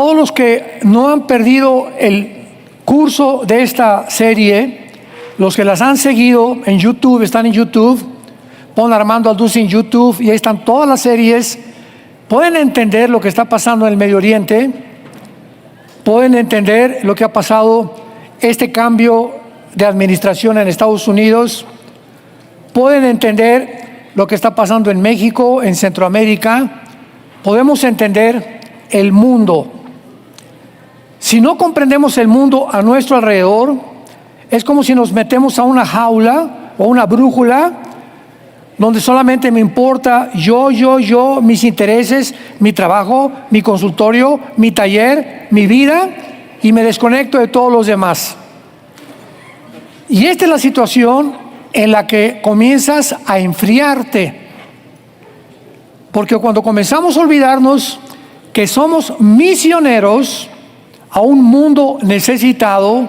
Todos los que no han perdido el curso de esta serie, los que las han seguido en YouTube, están en YouTube, pon Armando Alducin en YouTube y ahí están todas las series, pueden entender lo que está pasando en el Medio Oriente, pueden entender lo que ha pasado, este cambio de administración en Estados Unidos, pueden entender lo que está pasando en México, en Centroamérica, podemos entender el mundo. Si no comprendemos el mundo a nuestro alrededor, es como si nos metemos a una jaula o una brújula donde solamente me importa yo, mis intereses, mi trabajo, mi consultorio, mi taller, mi vida, y me desconecto de todos los demás. Y esta es la situación en la que comienzas a enfriarte. Porque cuando comenzamos a olvidarnos que somos misioneros a un mundo necesitado,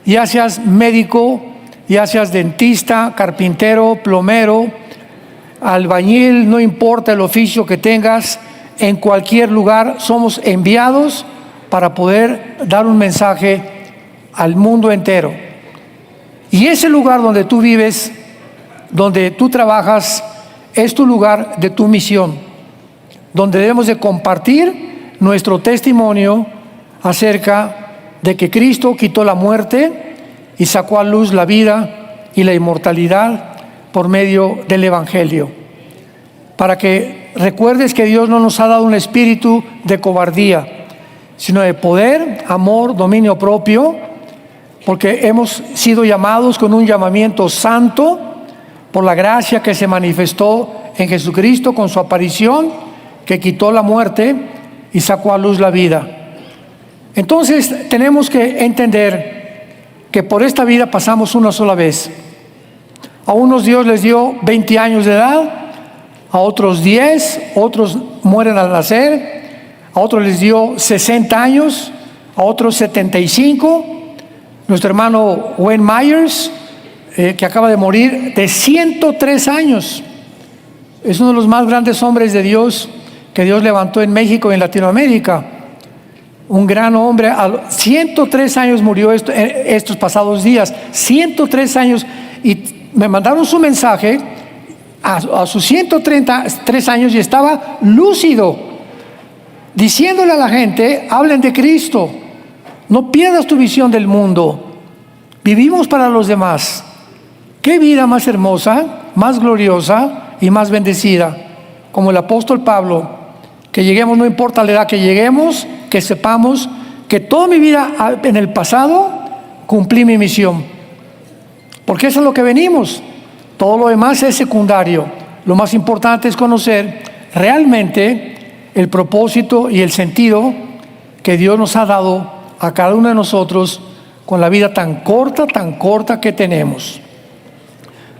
ya seas médico, ya seas dentista, carpintero, plomero, albañil, no importa el oficio que tengas, en cualquier lugar somos enviados para poder dar un mensaje al mundo entero. Y ese lugar donde tú vives, donde tú trabajas, es tu lugar de tu misión, donde debemos de compartir nuestro testimonio acerca de que Cristo quitó la muerte y sacó a luz la vida y la inmortalidad por medio del Evangelio. Para que recuerdes que Dios no nos ha dado un espíritu de cobardía, sino de poder, amor, dominio propio, porque hemos sido llamados con un llamamiento santo por la gracia que se manifestó en Jesucristo con su aparición, que quitó la muerte y sacó a luz la vida. Entonces tenemos que entender que por esta vida pasamos una sola vez. A unos Dios les dio 20 años de edad, a otros 10, otros mueren al nacer, a otros les dio 60 años, a otros 75. Nuestro hermano Wayne Myers, que acaba de morir, de 103 años. Es uno de los más grandes hombres de Dios que Dios levantó en México y en Latinoamérica. Un gran hombre, a 103 años murió estos pasados días, 103 años, y me mandaron su mensaje a sus 133 años y estaba lúcido, diciéndole a la gente, hablen de Cristo, no pierdas tu visión del mundo, vivimos para los demás. Qué vida más hermosa, más gloriosa y más bendecida, como el apóstol Pablo, que lleguemos, no importa la edad que lleguemos, que sepamos que toda mi vida en el pasado cumplí mi misión, porque eso es lo que venimos. Todo lo demás es secundario. Lo más importante es conocer realmente el propósito y el sentido que Dios nos ha dado a cada uno de nosotros con la vida tan corta que tenemos.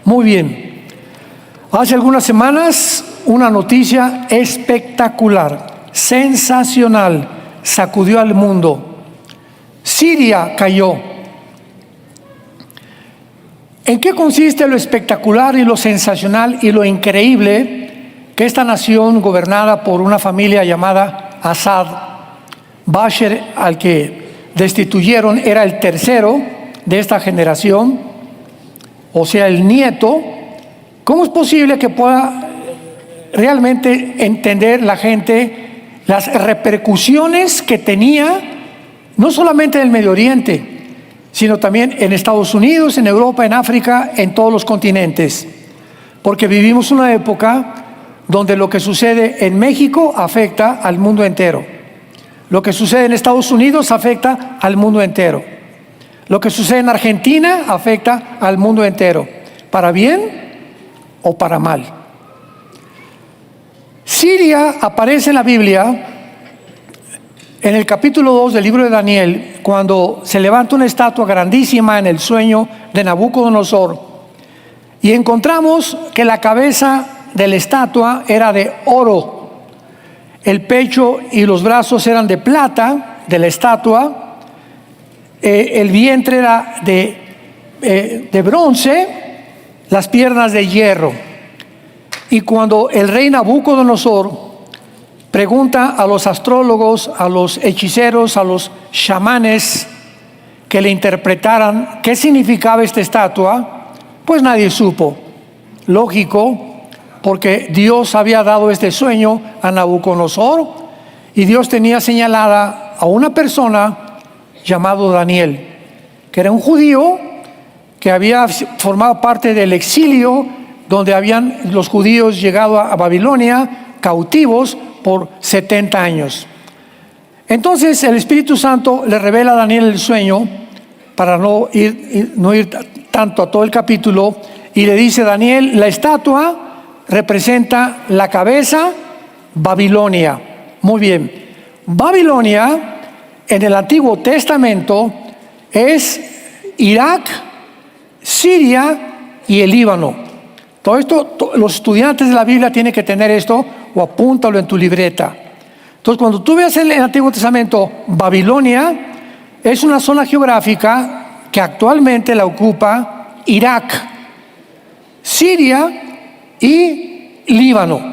Muy bien. Hace algunas semanas una noticia espectacular, sensacional, sacudió al mundo. Siria cayó. ¿En qué consiste lo espectacular y lo sensacional y lo increíble que esta nación gobernada por una familia llamada Assad, Bashar, al que destituyeron, era el tercero de esta generación, o sea, el nieto? ¿Cómo es posible que pueda realmente entender la gente las repercusiones que tenía, no solamente en el Medio Oriente, sino también en Estados Unidos, en Europa, en África, en todos los continentes? Porque vivimos una época donde lo que sucede en México afecta al mundo entero. Lo que sucede en Estados Unidos afecta al mundo entero. Lo que sucede en Argentina afecta al mundo entero, para bien o para mal. Siria aparece en la Biblia, en el capítulo 2 del libro de Daniel, cuando se levanta una estatua grandísima en el sueño de Nabucodonosor, y encontramos que la cabeza de la estatua era de oro, el pecho y los brazos eran de plata de la estatua, el vientre era de bronce, las piernas de hierro. Y cuando el rey Nabucodonosor pregunta a los astrólogos, a los hechiceros, a los chamanes que le interpretaran qué significaba esta estatua, pues nadie supo. Lógico, porque Dios había dado este sueño a Nabucodonosor y Dios tenía señalada a una persona llamado Daniel, que era un judío que había formado parte del exilio donde habían los judíos llegado a Babilonia cautivos por 70 años. Entonces el Espíritu Santo le revela a Daniel el sueño, para no ir tanto a todo el capítulo, y le dice: Daniel, la estatua representa la cabeza, Babilonia. Muy bien, Babilonia en el Antiguo Testamento es Irak, Siria y el Líbano. Todo esto, los estudiantes de la Biblia tienen que tener esto, o apúntalo en tu libreta. Entonces, cuando tú veas en el Antiguo Testamento Babilonia, es una zona geográfica que actualmente la ocupa Irak, Siria y Líbano.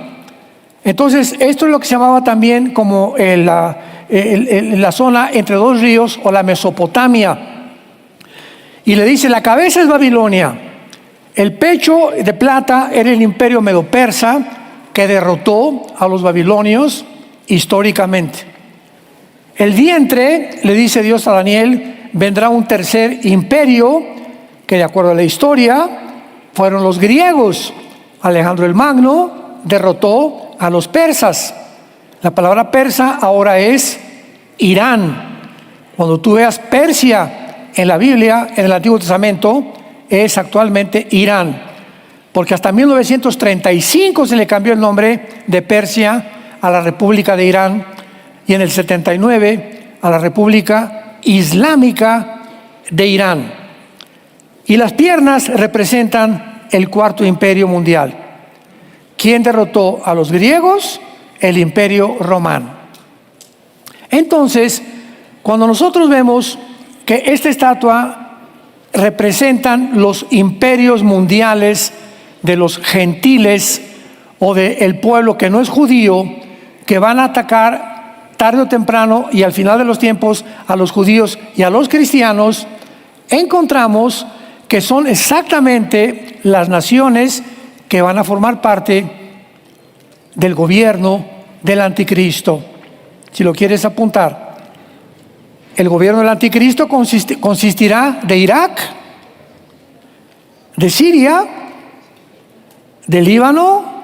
Entonces, esto es lo que se llamaba también como la zona entre dos ríos, o la Mesopotamia. Y le dice: la cabeza es Babilonia, el pecho de plata era el imperio medo-persa, que derrotó a los babilonios históricamente. El vientre, le dice Dios a Daniel, vendrá un tercer imperio, que de acuerdo a la historia fueron los griegos. Alejandro el Magno derrotó a los persas. La palabra persa ahora es Irán. Cuando tú veas Persia en la Biblia, en el Antiguo Testamento, es actualmente Irán, porque hasta 1935 se le cambió el nombre de Persia a la República de Irán, y en el 79 a la República Islámica de Irán. Y las piernas representan el cuarto imperio mundial. ¿Quién derrotó a los griegos? El imperio romano. Entonces, cuando nosotros vemos que esta estatua representan los imperios mundiales de los gentiles o del pueblo que no es judío, que van a atacar tarde o temprano y al final de los tiempos a los judíos y a los cristianos, encontramos que son exactamente las naciones que van a formar parte del gobierno del anticristo. Si lo quieres apuntar, el gobierno del anticristo consistirá de Irak, de Siria, de Líbano,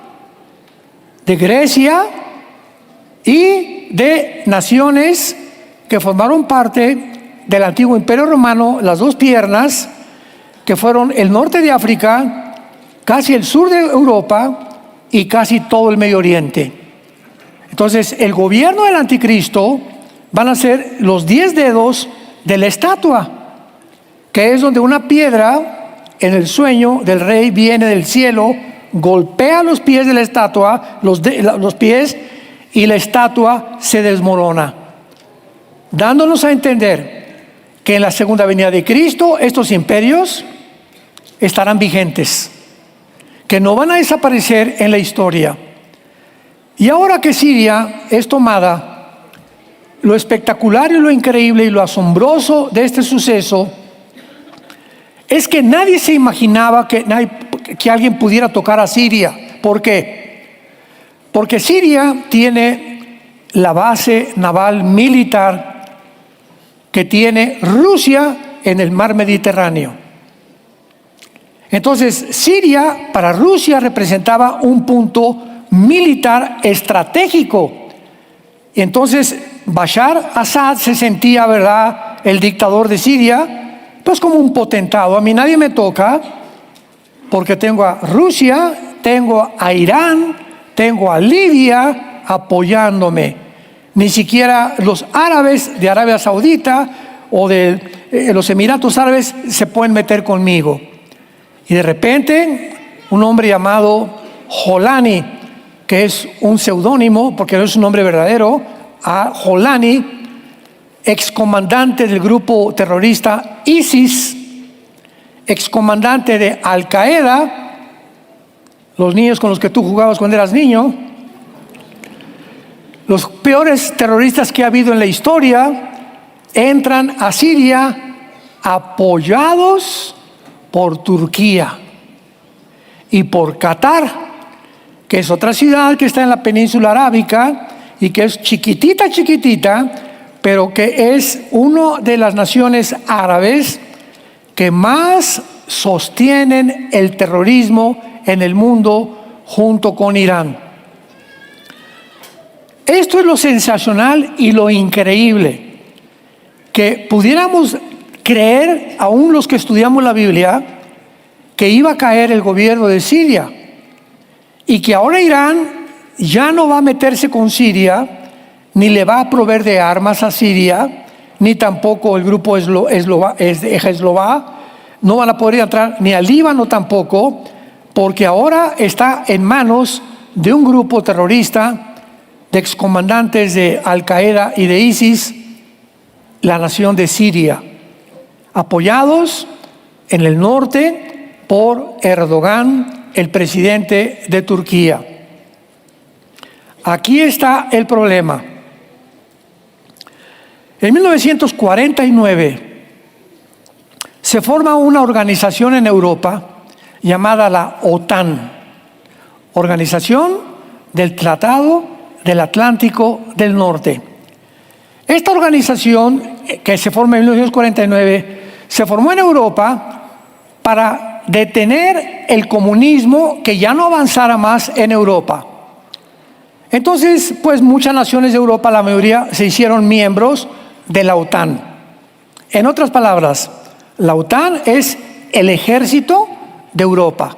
de Grecia y de naciones que formaron parte del antiguo imperio romano, las dos piernas, que fueron el norte de África, casi el sur de Europa y casi todo el Medio Oriente. Entonces, el gobierno del anticristo van a ser los 10 dedos de la estatua, que es donde una piedra en el sueño del rey viene del cielo, golpea los pies de la estatua, los pies, y la estatua se desmorona, dándonos a entender que en la segunda venida de Cristo estos imperios estarán vigentes, que no van a desaparecer en la historia. Y ahora que Siria es tomada, lo espectacular y lo increíble y lo asombroso de este suceso es que nadie se imaginaba que alguien pudiera tocar a Siria. ¿Por qué? Porque Siria tiene la base naval militar que tiene Rusia en el mar Mediterráneo. Entonces, Siria para Rusia representaba un punto militar estratégico. Y entonces Bashar Assad se sentía, ¿verdad?, el dictador de Siria, pues como un potentado. A mí nadie me toca, porque tengo a Rusia, tengo a Irán, tengo a Libia apoyándome. Ni siquiera los árabes de Arabia Saudita o de los Emiratos Árabes se pueden meter conmigo. Y de repente, un hombre llamado Jolani, que es un seudónimo, porque no es un nombre verdadero, a Jolani, excomandante del grupo terrorista ISIS, excomandante de Al Qaeda, los niños con los que tú jugabas cuando eras niño, Los peores terroristas que ha habido en la historia entran a Siria apoyados por Turquía y por Qatar, que es otra ciudad que está en la península arábica y que es chiquitita, pero que es una de las naciones árabes que más sostienen el terrorismo en el mundo junto con Irán. Esto es lo sensacional y lo increíble, que pudiéramos creer, aún los que estudiamos la Biblia, que iba a caer el gobierno de Siria y que ahora Irán ya no va a meterse con Siria, ni le va a proveer de armas a Siria, ni tampoco el grupo Hezbollah, no van a poder entrar ni al Líbano tampoco, porque ahora está en manos de un grupo terrorista de excomandantes de Al-Qaeda y de ISIS, la nación de Siria, apoyados en el norte por Erdogan, el presidente de Turquía. Aquí está el problema. En 1949 se forma una organización en Europa llamada la OTAN, Organización del Tratado del Atlántico del Norte. Esta organización, que se forma en 1949, se formó en Europa para detener el comunismo que ya no avanzara más en Europa. Entonces, pues muchas naciones de Europa, la mayoría, se hicieron miembros de la OTAN. En otras palabras, la OTAN es el ejército de Europa.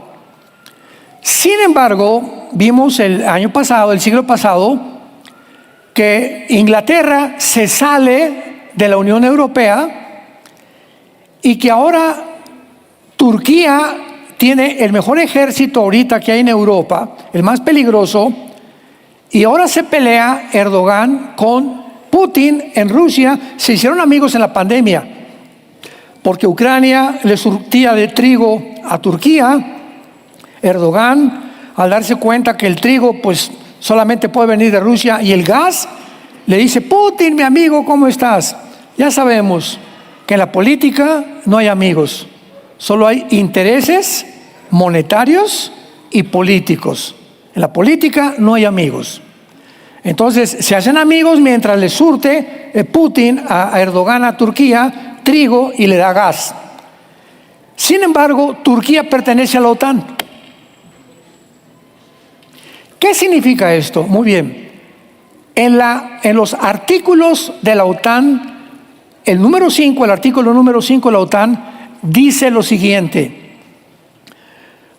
Sin embargo, vimos el siglo pasado, que Inglaterra se sale de la Unión Europea y que ahora Turquía tiene el mejor ejército ahorita que hay en Europa, el más peligroso, y ahora se pelea Erdogan con Putin en Rusia. Se hicieron amigos en la pandemia, porque Ucrania le surtía de trigo a Turquía. Erdogan, al darse cuenta que el trigo pues solamente puede venir de Rusia y el gas, le dice: Putin, mi amigo, ¿cómo estás? Ya sabemos que en la política no hay amigos, solo hay intereses monetarios y políticos. En la política no hay amigos. Entonces se hacen amigos mientras le surte Putin a Erdogan, a Turquía, trigo y le da gas. Sin embargo, Turquía pertenece a la OTAN. ¿Qué significa esto? Muy bien. En los artículos de la OTAN, el artículo número 5 de la OTAN dice lo siguiente: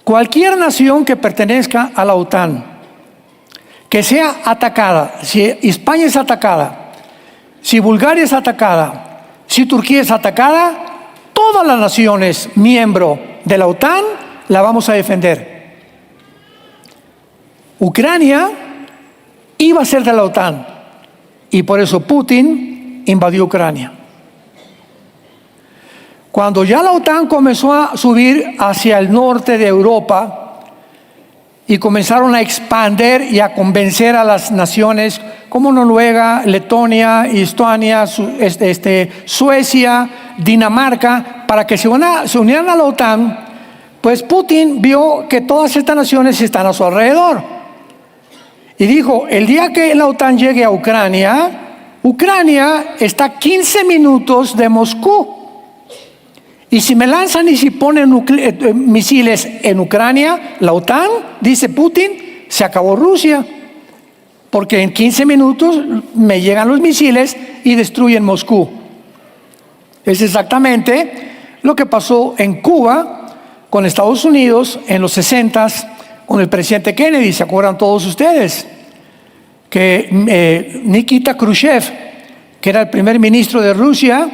cualquier nación que pertenezca a la OTAN, que sea atacada, si España es atacada, si Bulgaria es atacada, si Turquía es atacada, todas las naciones miembros de la OTAN la vamos a defender. Ucrania iba a ser de la OTAN y por eso Putin invadió Ucrania. Cuando ya la OTAN comenzó a subir hacia el norte de Europa y comenzaron a expandir y a convencer a las naciones como Noruega, Letonia, Estonia, Suecia, Dinamarca, para que se unieran a la OTAN, pues Putin vio que todas estas naciones están a su alrededor. Y dijo: el día que la OTAN llegue a Ucrania, Ucrania está a 15 minutos de Moscú. Y si me lanzan y si ponen misiles en Ucrania, la OTAN, dice Putin, se acabó Rusia. Porque en 15 minutos me llegan los misiles y destruyen Moscú. Es exactamente lo que pasó en Cuba con Estados Unidos en los 60s con el presidente Kennedy. ¿Se acuerdan todos ustedes? Que Nikita Khrushchev, que era el primer ministro de Rusia,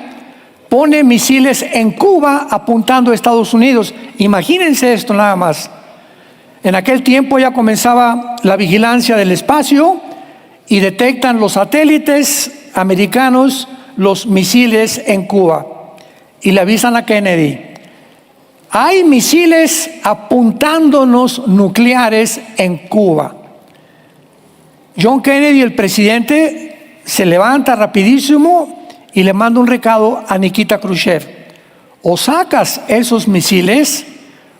pone misiles en Cuba apuntando a Estados Unidos. Imagínense esto nada más. En aquel tiempo ya comenzaba la vigilancia del espacio y detectan los satélites americanos los misiles en Cuba y le avisan a Kennedy: hay misiles apuntándonos nucleares en Cuba. John Kennedy, el presidente, se levanta rapidísimo y le manda un recado a Nikita Khrushchev: o sacas esos misiles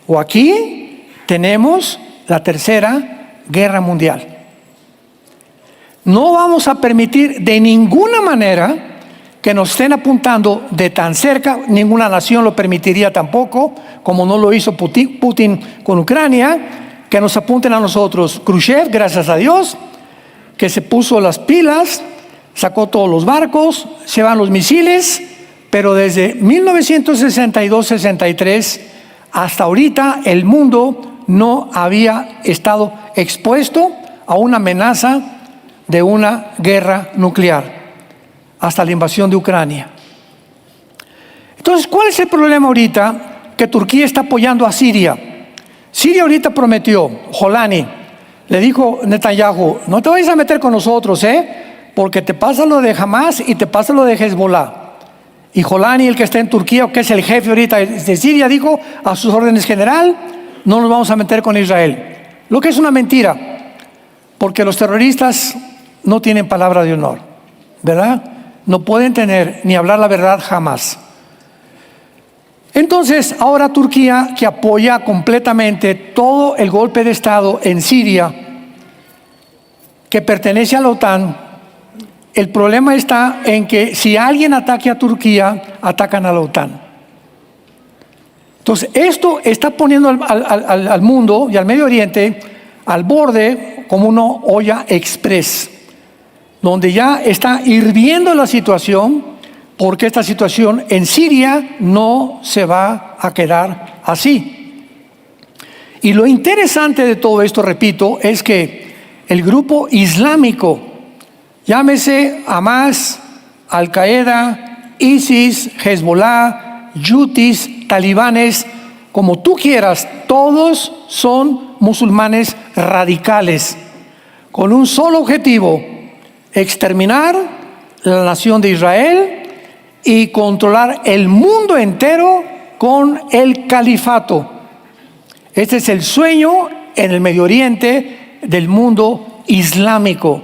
o aquí tenemos la tercera guerra mundial. No vamos a permitir de ninguna manera que nos estén apuntando de tan cerca. Ninguna nación lo permitiría tampoco, como no lo hizo Putin con Ucrania, que nos apunten a nosotros. Khrushchev, gracias a Dios, que se puso las pilas, sacó todos los barcos, se van los misiles, pero desde 1962-63 hasta ahorita el mundo no había estado expuesto a una amenaza de una guerra nuclear, hasta la invasión de Ucrania. Entonces, ¿cuál es el problema ahorita? Que Turquía está apoyando a Siria. Siria ahorita prometió, Jolani, le dijo Netanyahu: no te vayas a meter con nosotros, porque te pasa lo de Hamas y te pasa lo de Hezbollah. Y Jolani, el que está en Turquía, que es el jefe ahorita de Siria, dijo a sus órdenes: general, no nos vamos a meter con Israel. Lo que es una mentira, porque los terroristas no tienen palabra de honor, ¿verdad? No pueden tener ni hablar la verdad jamás. Entonces, ahora Turquía, que apoya completamente todo el golpe de Estado en Siria, que pertenece a la OTAN, el problema está en que si alguien ataque a Turquía, atacan a la OTAN. Entonces, esto está poniendo al mundo y al Medio Oriente al borde como una olla express, donde ya está hirviendo la situación, porque esta situación en Siria no se va a quedar así. Y lo interesante de todo esto, repito, es que el grupo islámico, llámese Hamas, Al-Qaeda, ISIS, Hezbollah, Houthis, talibanes, como tú quieras, todos son musulmanes radicales, con un solo objetivo: exterminar la nación de Israel y controlar el mundo entero con el califato. Este es el sueño en el Medio Oriente del mundo islámico.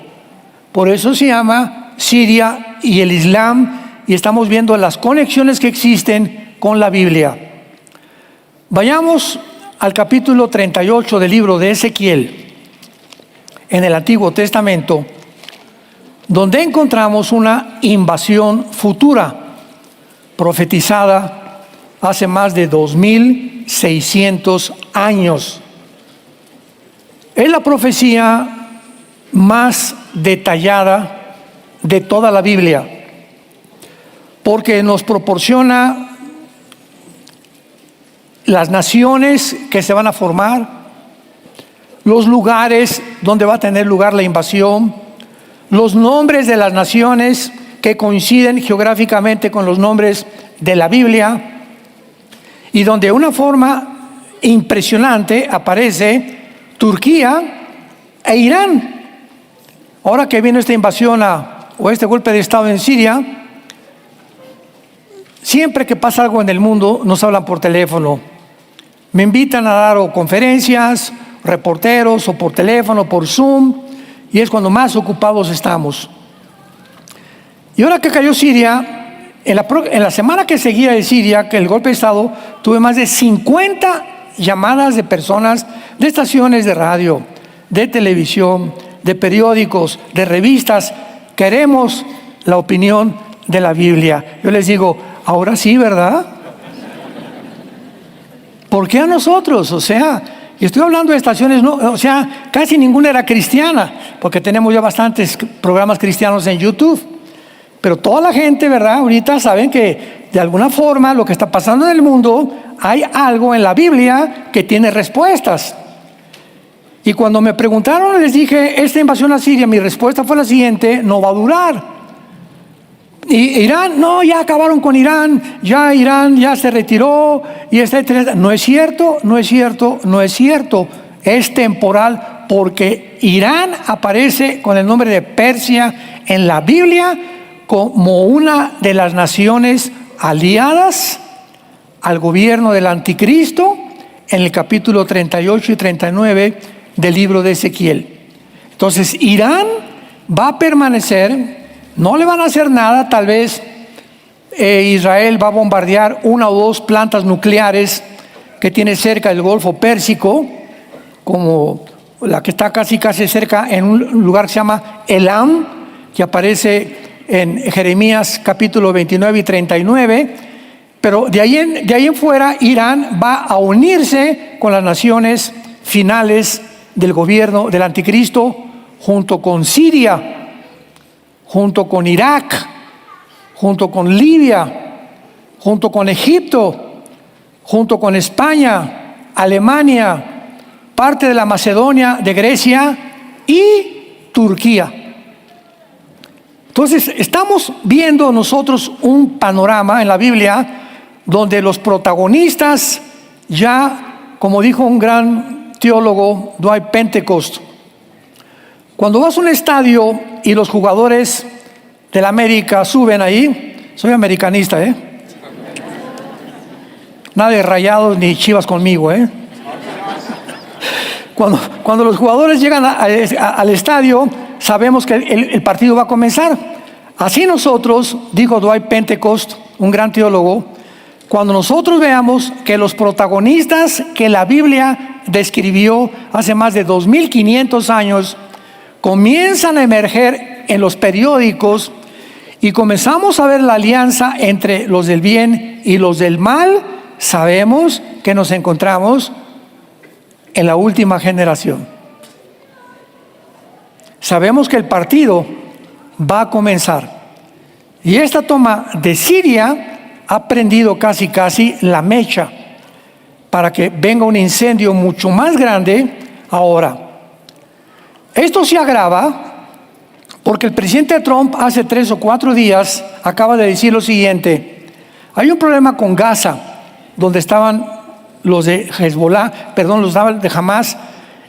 Por eso se llama Siria y el Islam, y estamos viendo las conexiones que existen con la Biblia. Vayamos al capítulo 38 del libro de Ezequiel, en el Antiguo Testamento, donde encontramos una invasión futura, profetizada hace más de 2600 años. Es la profecía más detallada de toda la Biblia, porque nos proporciona las naciones que se van a formar, los lugares donde va a tener lugar la invasión, los nombres de las naciones que coinciden geográficamente con los nombres de la Biblia, y donde de una forma impresionante aparece Turquía e Irán. Ahora que viene esta invasión o este golpe de Estado en Siria, siempre que pasa algo en el mundo nos hablan por teléfono. Me invitan a dar conferencias, reporteros, o por teléfono, por Zoom, y es cuando más ocupados estamos. Y ahora que cayó Siria, en la semana que seguía de Siria, que el golpe de Estado, tuve más de 50 llamadas de personas, de estaciones de radio, de televisión, de periódicos, de revistas. Queremos la opinión de la Biblia. Yo les digo: ahora sí, ¿verdad? ¿Por qué a nosotros? O sea, y estoy hablando de estaciones, no, o sea, casi ninguna era cristiana, porque tenemos ya bastantes programas cristianos en YouTube. Pero toda la gente, ¿verdad? Ahorita saben que de alguna forma lo que está pasando en el mundo, hay algo en la Biblia que tiene respuestas. Y cuando me preguntaron, les dije: esta invasión a Siria, mi respuesta fue la siguiente: no va a durar. Y Irán, no, ya acabaron con Irán ya se retiró, y etcétera. No es cierto, no es cierto, no es cierto. Es temporal, porque Irán aparece con el nombre de Persia en la Biblia como una de las naciones aliadas al gobierno del anticristo, en el capítulo 38 y 39 del libro de Ezequiel. Entonces, Irán va a permanecer, no le van a hacer nada, tal vez Israel va a bombardear una o dos plantas nucleares que tiene cerca del Golfo Pérsico, como la que está casi cerca en un lugar que se llama Elam, que aparece en Jeremías capítulo 29 y 39, pero de ahí en fuera Irán va a unirse con las naciones finales del gobierno del anticristo, junto con Siria, junto con Irak, junto con Libia, junto con Egipto, junto con España, Alemania, parte de la Macedonia, de Grecia y Turquía. Entonces, estamos viendo nosotros un panorama en la Biblia donde los protagonistas ya, como dijo un gran teólogo, Dwight Pentecost, cuando vas a un estadio y los jugadores del América suben ahí, soy americanista, nada de Rayados ni Chivas conmigo, Cuando los jugadores llegan al estadio, sabemos que el partido va a comenzar. Así nosotros, dijo Dwight Pentecost, un gran teólogo, cuando nosotros veamos que los protagonistas que la Biblia describió hace más de 2500 años comienzan a emerger en los periódicos y comenzamos a ver la alianza entre los del bien y los del mal, sabemos que nos encontramos en la última generación. Sabemos que el partido va a comenzar. Y esta toma de Siria ha prendido casi la mecha para que venga un incendio mucho más grande ahora. Esto se agrava porque el presidente Trump hace 3 o 4 días acaba de decir lo siguiente: hay un problema con Gaza, donde estaban los de Hezbollah, los de Hamas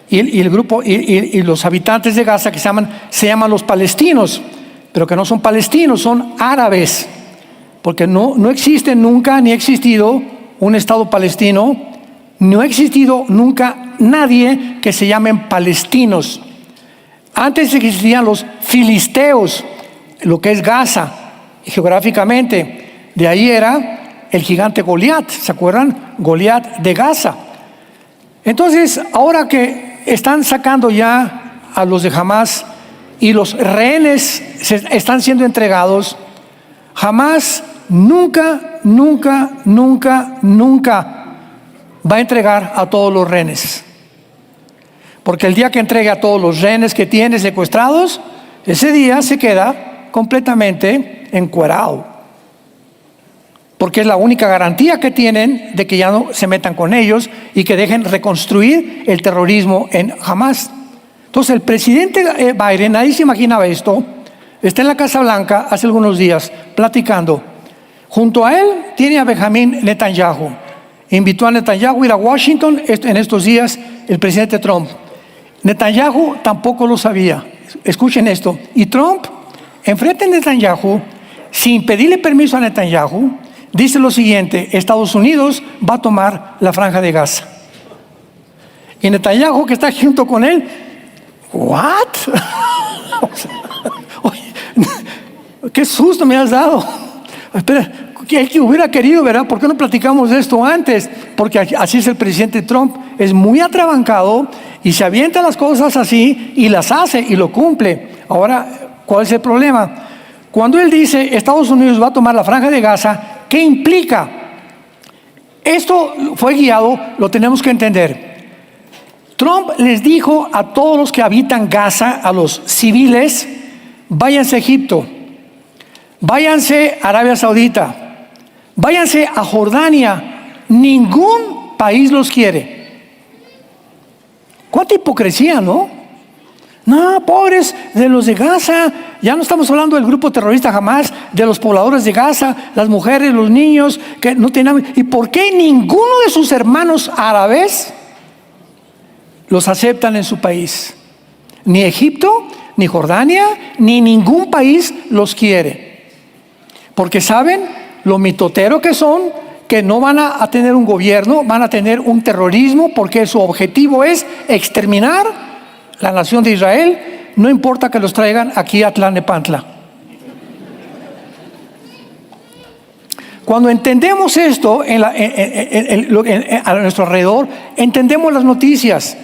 y el grupo y los habitantes de Gaza que se llaman los palestinos, pero que no son palestinos, son árabes, porque no existe nunca ni ha existido un Estado palestino, no ha existido nunca nadie que se llamen palestinos. Antes existían los filisteos, lo que es Gaza, geográficamente, de ahí era el gigante Goliat, ¿se acuerdan? Goliat de Gaza. Entonces, ahora que están sacando ya a los de Hamas y los rehenes están siendo entregados, Hamas nunca va a entregar a todos los rehenes. Porque el día que entregue a todos los rehenes que tiene secuestrados, ese día se queda completamente encuerado. Porque es la única garantía que tienen de que ya no se metan con ellos y que dejen reconstruir el terrorismo en Hamas. Entonces el presidente Biden, nadie se imaginaba esto, está en la Casa Blanca hace algunos días platicando. Junto a él tiene a Benjamín Netanyahu. Invitó a Netanyahu a ir a Washington en estos días el presidente Trump. Netanyahu tampoco lo sabía. Escuchen esto. Y Trump, enfrente de Netanyahu, sin pedirle permiso a Netanyahu, dice lo siguiente: Estados Unidos va a tomar la franja de Gaza. Y Netanyahu, que está junto con él, ¿what? Oye, qué susto me has dado. Espera, que hubiera querido, ¿verdad? ¿Por qué no platicamos de esto antes? Porque así es el presidente Trump, es muy atrabancado y se avienta las cosas así y las hace y lo cumple. Ahora, ¿cuál es el problema? Cuando él dice Estados Unidos va a tomar la franja de Gaza, ¿qué implica? Esto fue guiado, lo tenemos que entender. Trump les dijo a todos los que habitan Gaza, a los civiles: váyanse a Egipto, váyanse a Arabia Saudita, váyanse a Jordania, ningún país los quiere. ¿Cuánta hipocresía, no? No, pobres de los de Gaza, ya no estamos hablando del grupo terrorista Hamas, de los pobladores de Gaza, las mujeres, los niños que no tienen. ¿Y por qué ninguno de sus hermanos árabes los aceptan en su país? Ni Egipto, ni Jordania, ni ningún país los quiere. Porque saben lo mitotero que son, que no van a tener un gobierno, van a tener un terrorismo, porque su objetivo es exterminar la nación de Israel, no importa que los traigan aquí a Tlalnepantla. Cuando entendemos esto a nuestro alrededor, entendemos las noticias.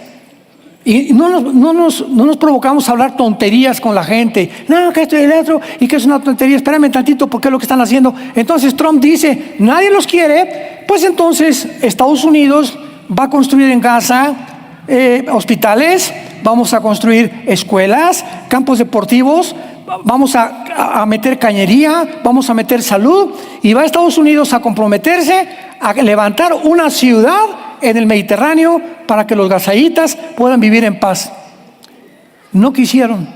Y no nos provocamos a hablar tonterías con la gente. No, que esto y el otro, y que es una tontería. Espérame tantito, porque es lo que están haciendo. Entonces Trump dice, nadie los quiere. Pues entonces Estados Unidos va a construir en Gaza hospitales, vamos a construir escuelas, campos deportivos, vamos a meter cañería, vamos a meter salud, y va a Estados Unidos a comprometerse a levantar una ciudad en el Mediterráneo para que los gazaitas puedan vivir en paz. No quisieron.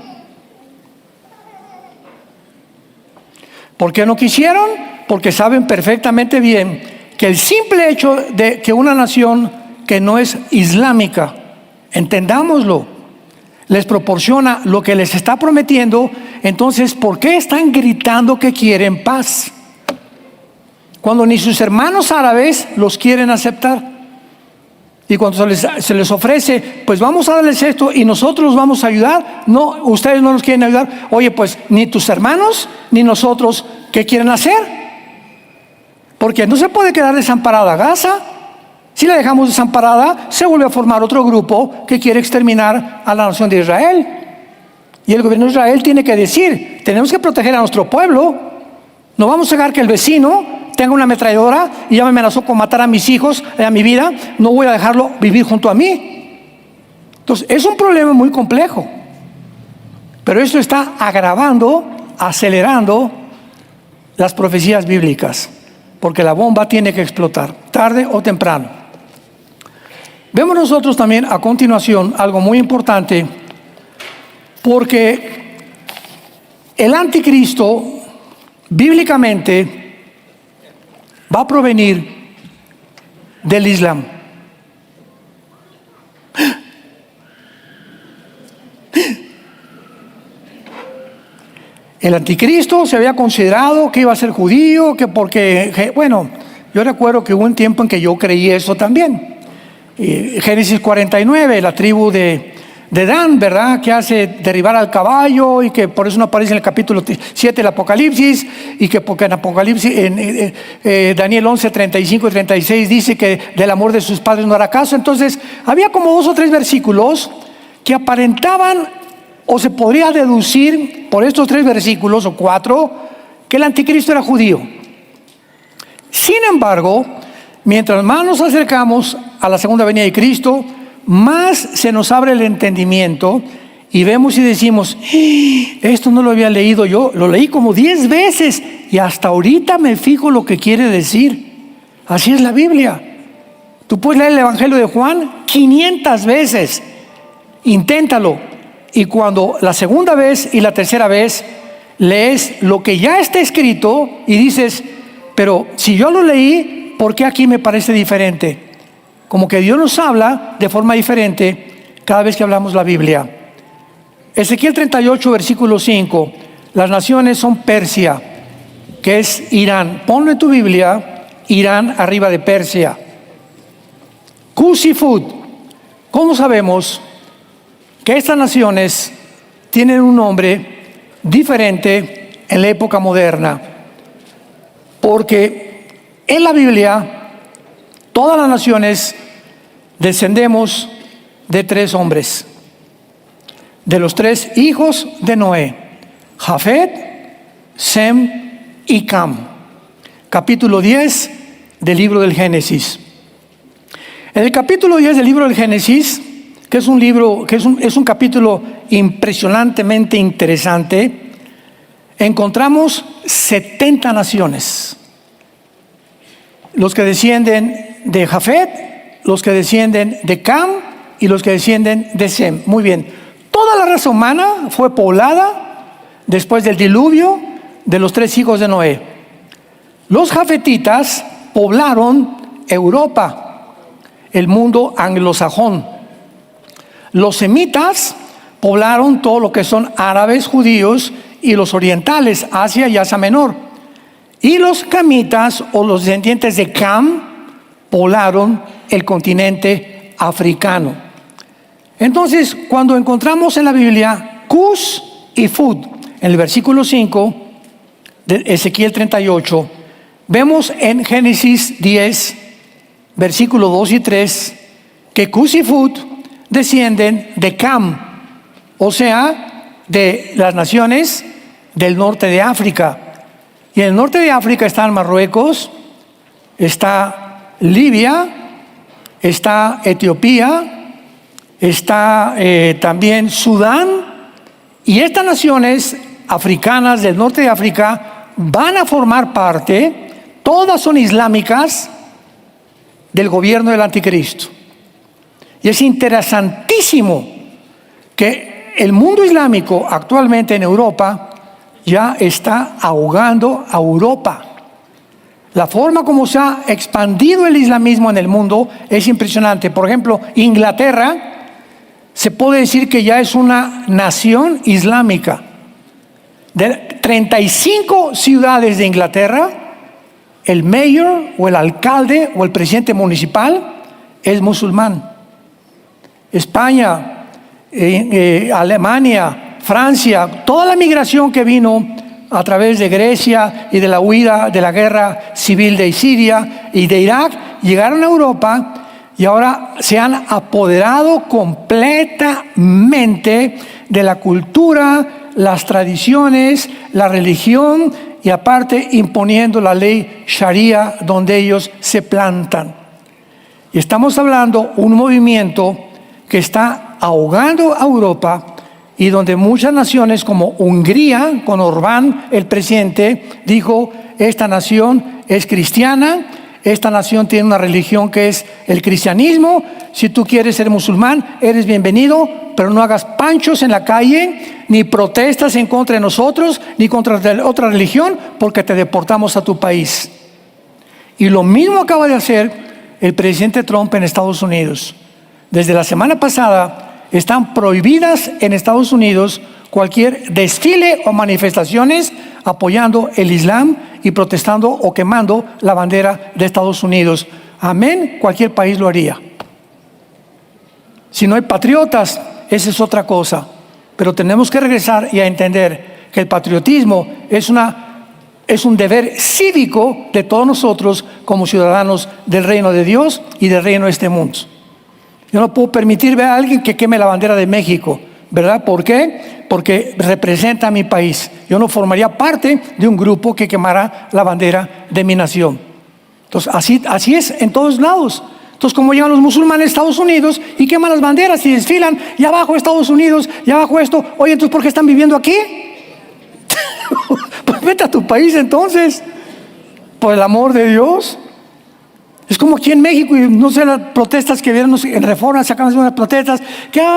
¿Por qué no quisieron? Porque saben perfectamente bien que el simple hecho de que una nación que no es islámica, entendámoslo, les proporciona lo que les está prometiendo, entonces ¿por qué están gritando que quieren paz? Cuando ni sus hermanos árabes los quieren aceptar. Y cuando se les ofrece, pues vamos a darles esto y nosotros los vamos a ayudar. No, ustedes no nos quieren ayudar. Oye, pues ni tus hermanos ni nosotros, ¿qué quieren hacer? Porque no se puede quedar desamparada Gaza. Si la dejamos desamparada, se vuelve a formar otro grupo que quiere exterminar a la nación de Israel. Y el gobierno de Israel tiene que decir, tenemos que proteger a nuestro pueblo. No vamos a dejar que el vecino tenga una ametralladora y ya me amenazó con matar a mis hijos, a mi vida. No voy a dejarlo vivir junto a mí. Entonces, es un problema muy complejo. Pero esto está agravando, acelerando las profecías bíblicas. Porque la bomba tiene que explotar, tarde o temprano. Vemos nosotros también a continuación algo muy importante, porque el anticristo bíblicamente va a provenir del Islam. El anticristo se había considerado que iba a ser judío, que porque, bueno, yo recuerdo que hubo un tiempo en que yo creí eso también. Génesis 49, la tribu de Dan, ¿verdad? Que hace derribar al caballo y que por eso no aparece en el capítulo 7 del Apocalipsis, y que porque en Apocalipsis, Daniel 11, 35 y 36 dice que del amor de sus padres no hará caso. Entonces, había como 2 o 3 versículos que aparentaban, o se podría deducir por estos 3 versículos o 4, que el anticristo era judío. Sin embargo, mientras más nos acercamos a la segunda venida de Cristo, más se nos abre el entendimiento y vemos y decimos, esto no lo había leído yo, lo leí como 10 veces y hasta ahorita me fijo lo que quiere decir. Así es la Biblia. Tú puedes leer el Evangelio de Juan 500 veces, inténtalo, y cuando la segunda vez y la tercera vez lees lo que ya está escrito y dices, pero si yo lo leí, ¿por qué aquí me parece diferente? Como que Dios nos habla de forma diferente cada vez que hablamos la Biblia. Ezequiel 38, versículo 5. Las naciones son Persia, que es Irán. Ponlo en tu Biblia, Irán arriba de Persia. Cus y Fud. ¿Cómo sabemos que estas naciones tienen un nombre diferente en la época moderna? Porque en la Biblia todas las naciones descendemos de 3 hombres, de los 3 hijos de Noé, Jafet, Sem y Cam. Capítulo 10 del libro del Génesis. En el capítulo 10 del libro del Génesis, que es un libro, es un capítulo impresionantemente interesante, encontramos 70 naciones. Los que descienden de Jafet, los que descienden de Cam y los que descienden de Sem. Muy bien. Toda la raza humana fue poblada después del diluvio de los 3 hijos de Noé. Los jafetitas poblaron Europa, el mundo anglosajón. Los semitas poblaron todo lo que son árabes, judíos y los orientales, Asia y Asia Menor. Y los camitas o los descendientes de Cam poblaron el continente africano. Entonces, cuando encontramos en la Biblia Cus y Fud. En el versículo 5 de Ezequiel 38, vemos en Génesis 10, versículos 2 y 3, que Cus y Fud descienden de Cam, o sea, de las naciones del norte de África. Y en el norte de África están Marruecos, está Libia, está Etiopía, está también Sudán, y estas naciones africanas del norte de África van a formar parte, todas son islámicas, del gobierno del anticristo. Y es interesantísimo que el mundo islámico actualmente en Europa ya está ahogando a Europa. La forma como se ha expandido el islamismo en el mundo es impresionante. Por ejemplo, Inglaterra se puede decir que ya es una nación islámica. De 35 ciudades de Inglaterra, el mayor o el alcalde o el presidente municipal es musulmán. España, Alemania, Francia, toda la migración que vino a través de Grecia y de la huida de la guerra civil de Siria y de Irak, llegaron a Europa y ahora se han apoderado completamente de la cultura, las tradiciones, la religión, y aparte imponiendo la ley Sharia donde ellos se plantan. Y estamos hablando de un movimiento que está ahogando a Europa, y donde muchas naciones como Hungría, con Orbán, el presidente, dijo: esta nación es cristiana, esta nación tiene una religión que es el cristianismo, si tú quieres ser musulmán, eres bienvenido, pero no hagas panchos en la calle, ni protestas en contra de nosotros, ni contra otra religión, porque te deportamos a tu país. Y lo mismo acaba de hacer el presidente Trump en Estados Unidos. Desde la semana pasada están prohibidas en Estados Unidos cualquier desfile o manifestaciones apoyando el Islam y protestando o quemando la bandera de Estados Unidos. Amén, cualquier país lo haría. Si no hay patriotas, esa es otra cosa. Pero tenemos que regresar y a entender que el patriotismo es un deber cívico de todos nosotros como ciudadanos del reino de Dios y del reino de este mundo. Yo no puedo permitir ver a alguien que queme la bandera de México, ¿verdad? ¿Por qué? Porque representa a mi país. Yo no formaría parte de un grupo que quemara la bandera de mi nación. Entonces, así es en todos lados. Entonces, como llegan los musulmanes a Estados Unidos y queman las banderas y desfilan, y abajo Estados Unidos, y abajo esto, oye, entonces, ¿por qué están viviendo aquí? Pues vete a tu país entonces, por el amor de Dios. Es como aquí en México, y no sé, las protestas que vieron en Reforma, se acaban de hacer unas protestas,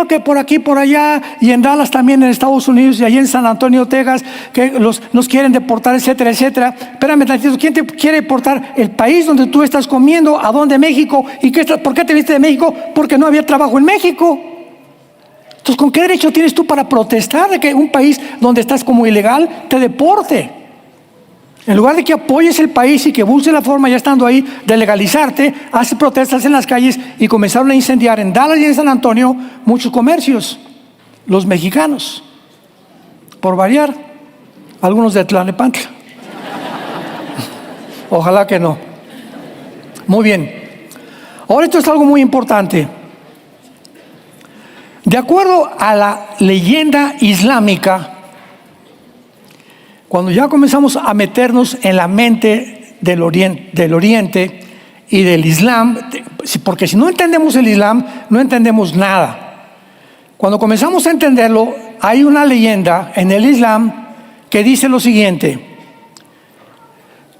que por aquí, por allá, y en Dallas también, en Estados Unidos, y allí en San Antonio, Texas, que nos quieren deportar, etcétera, etcétera. Espérame tantito, ¿quién te quiere deportar? El país donde tú estás comiendo, ¿a dónde? México. ¿Y por qué te viste de México? Porque no había trabajo en México. Entonces, ¿con qué derecho tienes tú para protestar de que un país donde estás como ilegal te deporte? En lugar de que apoyes el país y que busques la forma, ya estando ahí, de legalizarte, haces protestas en las calles, y comenzaron a incendiar en Dallas y en San Antonio muchos comercios, los mexicanos, por variar, algunos de Tlalnepantla. Ojalá que no. Muy bien. Ahora esto es algo muy importante. De acuerdo a la leyenda islámica, cuando ya comenzamos a meternos en la mente del Oriente y del Islam, porque si no entendemos el Islam, no entendemos nada. Cuando comenzamos a entenderlo, hay una leyenda en el Islam que dice lo siguiente: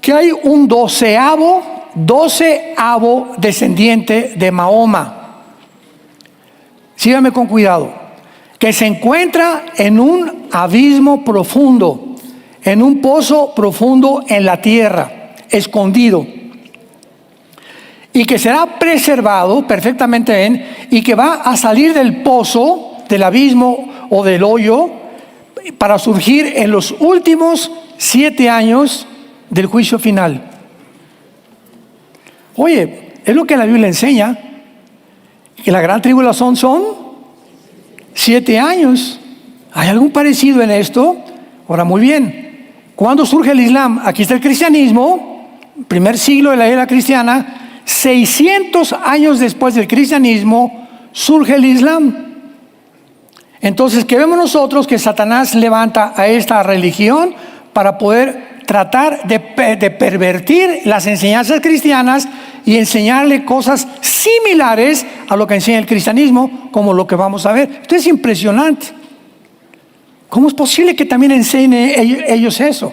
que hay un doceavo descendiente de Mahoma. Síganme con cuidado. Que se encuentra en un abismo profundo, en un pozo profundo en la tierra, escondido, y que será preservado perfectamente bien, y que va a salir del pozo, del abismo o del hoyo, para surgir en los últimos 7 años del juicio final. Oye, es lo que la Biblia enseña, que la gran tribulación son 7 años. ¿Hay algún parecido en esto? Ahora, muy bien. ¿Cuándo surge el Islam? Aquí está el cristianismo, primer siglo de la era cristiana. 600 años después del cristianismo surge el Islam. Entonces, ¿qué vemos nosotros? Que Satanás levanta a esta religión para poder tratar de pervertir las enseñanzas cristianas y enseñarle cosas similares a lo que enseña el cristianismo, como lo que vamos a ver. Esto es impresionante. ¿Cómo es posible que también enseñen ellos eso?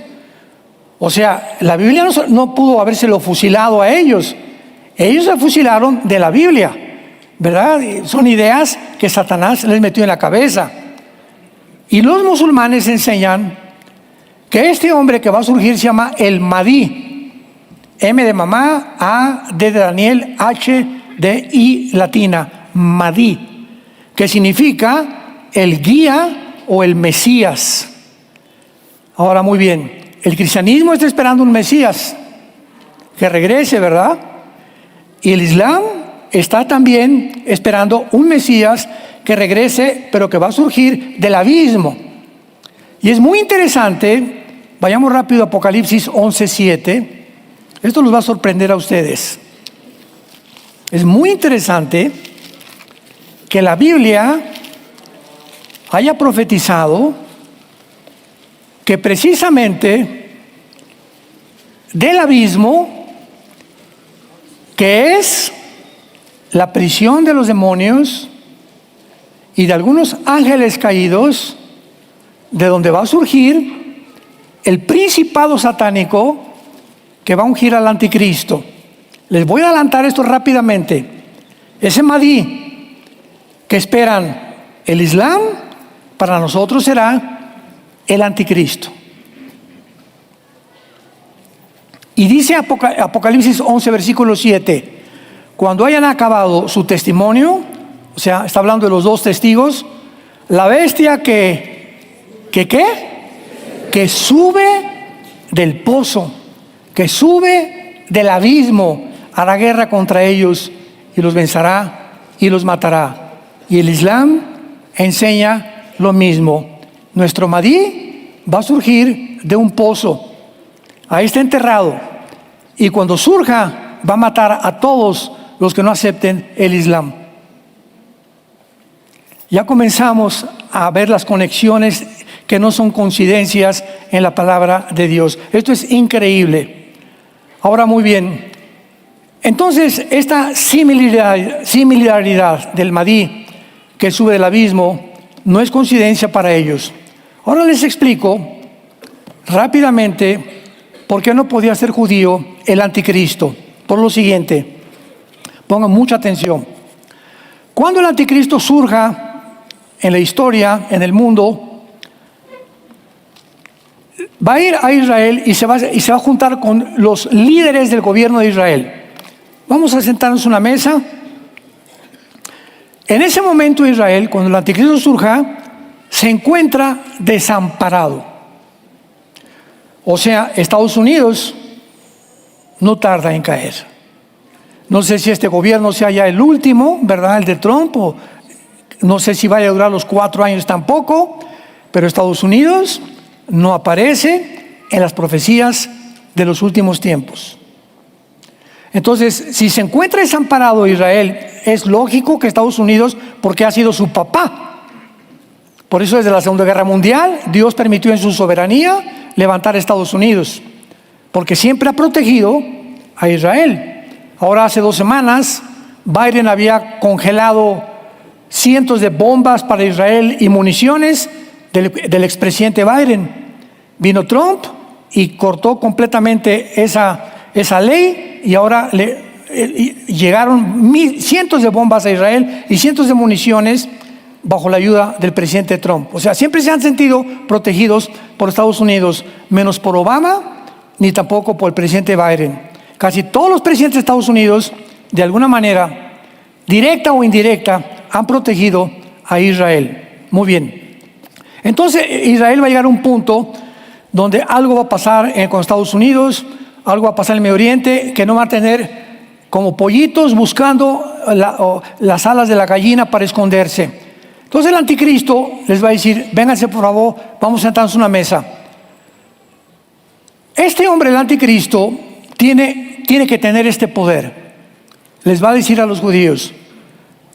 O sea, la Biblia no pudo habérselo fusilado a ellos. Ellos se fusilaron de la Biblia, ¿verdad? Son ideas que Satanás les metió en la cabeza. Y los musulmanes enseñan que este hombre que va a surgir se llama el Mahdi. M de mamá, A, D de Daniel, H de I latina, Mahdi, que significa el guía o el Mesías. Ahora, muy bien, el cristianismo está esperando un Mesías que regrese, ¿verdad? Y el Islam está también esperando un Mesías que regrese, pero que va a surgir del abismo. Y es muy interesante, vayamos rápido a Apocalipsis 11:7. Esto los va a sorprender a ustedes. Es muy interesante que la Biblia haya profetizado que precisamente del abismo, que es la prisión de los demonios y de algunos ángeles caídos, de donde va a surgir el principado satánico que va a ungir al anticristo. Les voy a adelantar esto rápidamente. Ese Mahdi que esperan el Islam, para nosotros será el anticristo. Y dice Apocalipsis 11, versículo 7, cuando hayan acabado su testimonio, o sea, está hablando de los dos testigos, la bestia que sube del pozo, que sube del abismo, hará guerra contra ellos y los vencerá y los matará. Y el Islam enseña lo mismo. Nuestro Mahdi va a surgir de un pozo. Ahí está enterrado. Y cuando surja, va a matar a todos los que no acepten el Islam. Ya comenzamos a ver las conexiones que no son coincidencias en la palabra de Dios. Esto es increíble. Ahora, muy bien. Entonces, esta similaridad del Mahdi que sube del abismo no es coincidencia para ellos. Ahora les explico rápidamente por qué no podía ser judío el anticristo. Por lo siguiente, pongan mucha atención. Cuando el anticristo surja en la historia, en el mundo, va a ir a Israel y se va a juntar con los líderes del gobierno de Israel. Vamos a sentarnos en una mesa. En ese momento Israel, cuando el anticristo surja, se encuentra desamparado. O sea, Estados Unidos no tarda en caer. No sé si este gobierno sea ya el último, ¿verdad? El de Trump, o no sé si vaya a durar los 4 años tampoco, pero Estados Unidos no aparece en las profecías de los últimos tiempos. Entonces, si se encuentra desamparado Israel, es lógico que Estados Unidos, porque ha sido su papá. Por eso desde la Segunda Guerra Mundial, Dios permitió en su soberanía levantar a Estados Unidos, porque siempre ha protegido a Israel. Ahora, hace 2 semanas, Biden había congelado cientos de bombas para Israel y municiones del expresidente Biden. Vino Trump y cortó completamente esa ley, y ahora llegaron cientos de bombas a Israel y cientos de municiones bajo la ayuda del presidente Trump. O sea, siempre se han sentido protegidos por Estados Unidos, menos por Obama, ni tampoco por el presidente Biden. Casi todos los presidentes de Estados Unidos, de alguna manera, directa o indirecta, han protegido a Israel. Muy bien. Entonces, Israel va a llegar a un punto donde algo va a pasar con Estados Unidos, algo va a pasar en el Medio Oriente, que no va a tener como pollitos buscando las alas de la gallina para esconderse. Entonces el anticristo les va a decir, vénganse por favor, vamos a sentarnos a una mesa. Este hombre, el anticristo, tiene que tener este poder. Les va a decir a los judíos,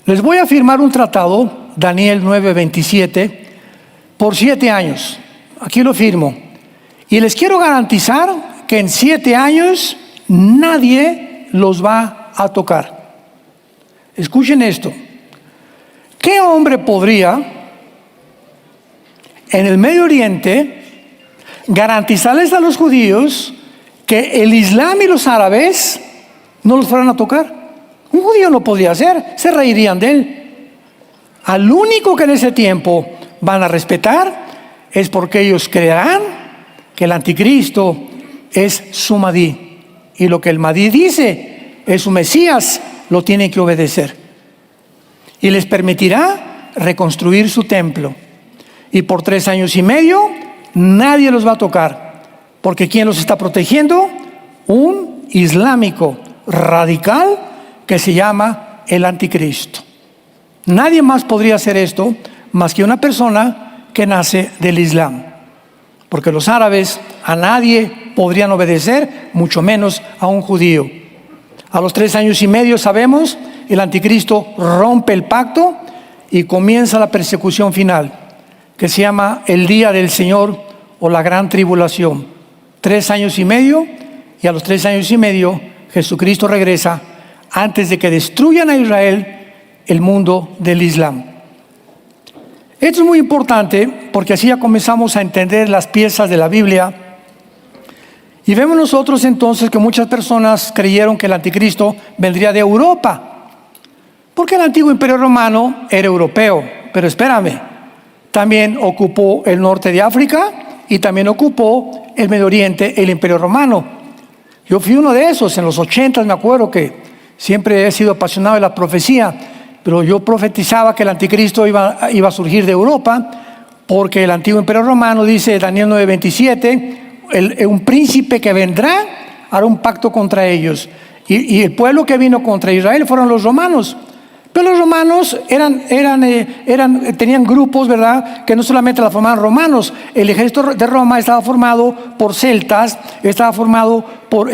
les voy a firmar un tratado, Daniel 9:27, por 7 años. Aquí lo firmo. Y les quiero garantizar que en 7 años nadie los va a tocar. Escuchen esto. ¿Qué hombre podría en el Medio Oriente garantizarles a los judíos que el Islam y los árabes no los fueran a tocar? Un judío no podría hacer, se reirían de él. Al único que en ese tiempo van a respetar es porque ellos creerán que el anticristo es su Mahdi, y lo que el Mahdi dice es su Mesías, lo tienen que obedecer. Y les permitirá reconstruir su templo. Y por 3 años y medio nadie los va a tocar, porque ¿quién los está protegiendo? Un islámico radical que se llama el anticristo. Nadie más podría hacer esto más que una persona que nace del Islam, porque los árabes a nadie podrían obedecer, mucho menos a un judío. A los 3 años y medio, sabemos, el anticristo rompe el pacto y comienza la persecución final, que se llama el día del Señor o la gran tribulación. 3 años y medio, y a los 3 años y medio Jesucristo regresa antes de que destruyan a Israel, el mundo del Islam. Esto es muy importante porque así ya comenzamos a entender las piezas de la Biblia. Y vemos nosotros entonces que muchas personas creyeron que el anticristo vendría de Europa, porque el antiguo imperio romano era europeo. Pero espérame, también ocupó el norte de África y también ocupó el Medio Oriente, el imperio romano. Yo fui uno de esos en los 80, me acuerdo que siempre he sido apasionado de la profecía, pero yo profetizaba que el anticristo iba a surgir de Europa, porque el antiguo imperio romano, dice Daniel 9:27, un príncipe que vendrá hará un pacto contra ellos. Y el pueblo que vino contra Israel fueron los romanos. Pero los romanos tenían grupos, ¿verdad?, que no solamente la formaban romanos. El ejército de Roma estaba formado por celtas, estaba formado por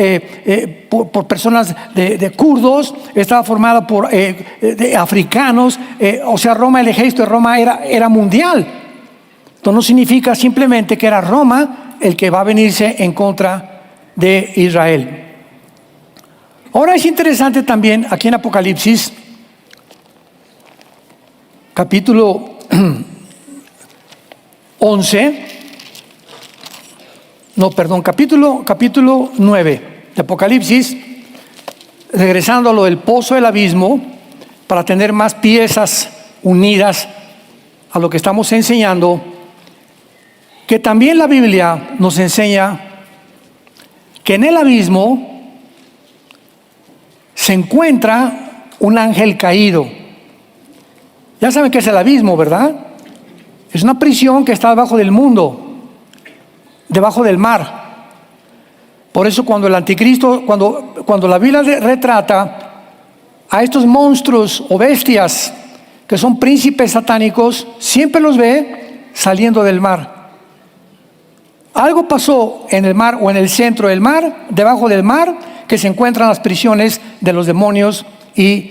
personas de kurdos, estaba formado por de africanos. O sea, el ejército de Roma era mundial. Esto no significa simplemente que era Roma el que va a venirse en contra de Israel. Ahora es interesante también aquí en Apocalipsis, capítulo capítulo 9 de Apocalipsis, regresando a lo del pozo del abismo, para tener más piezas unidas a lo que estamos enseñando, que también la Biblia nos enseña que en el abismo se encuentra un ángel caído. Ya saben qué es el abismo, ¿verdad? Es una prisión que está debajo del mundo, debajo del mar. Por eso cuando el anticristo, cuando la Biblia retrata a estos monstruos o bestias que son príncipes satánicos, siempre los ve saliendo del mar. Algo pasó en el mar o en el centro del mar, debajo del mar, que se encuentran las prisiones de los demonios y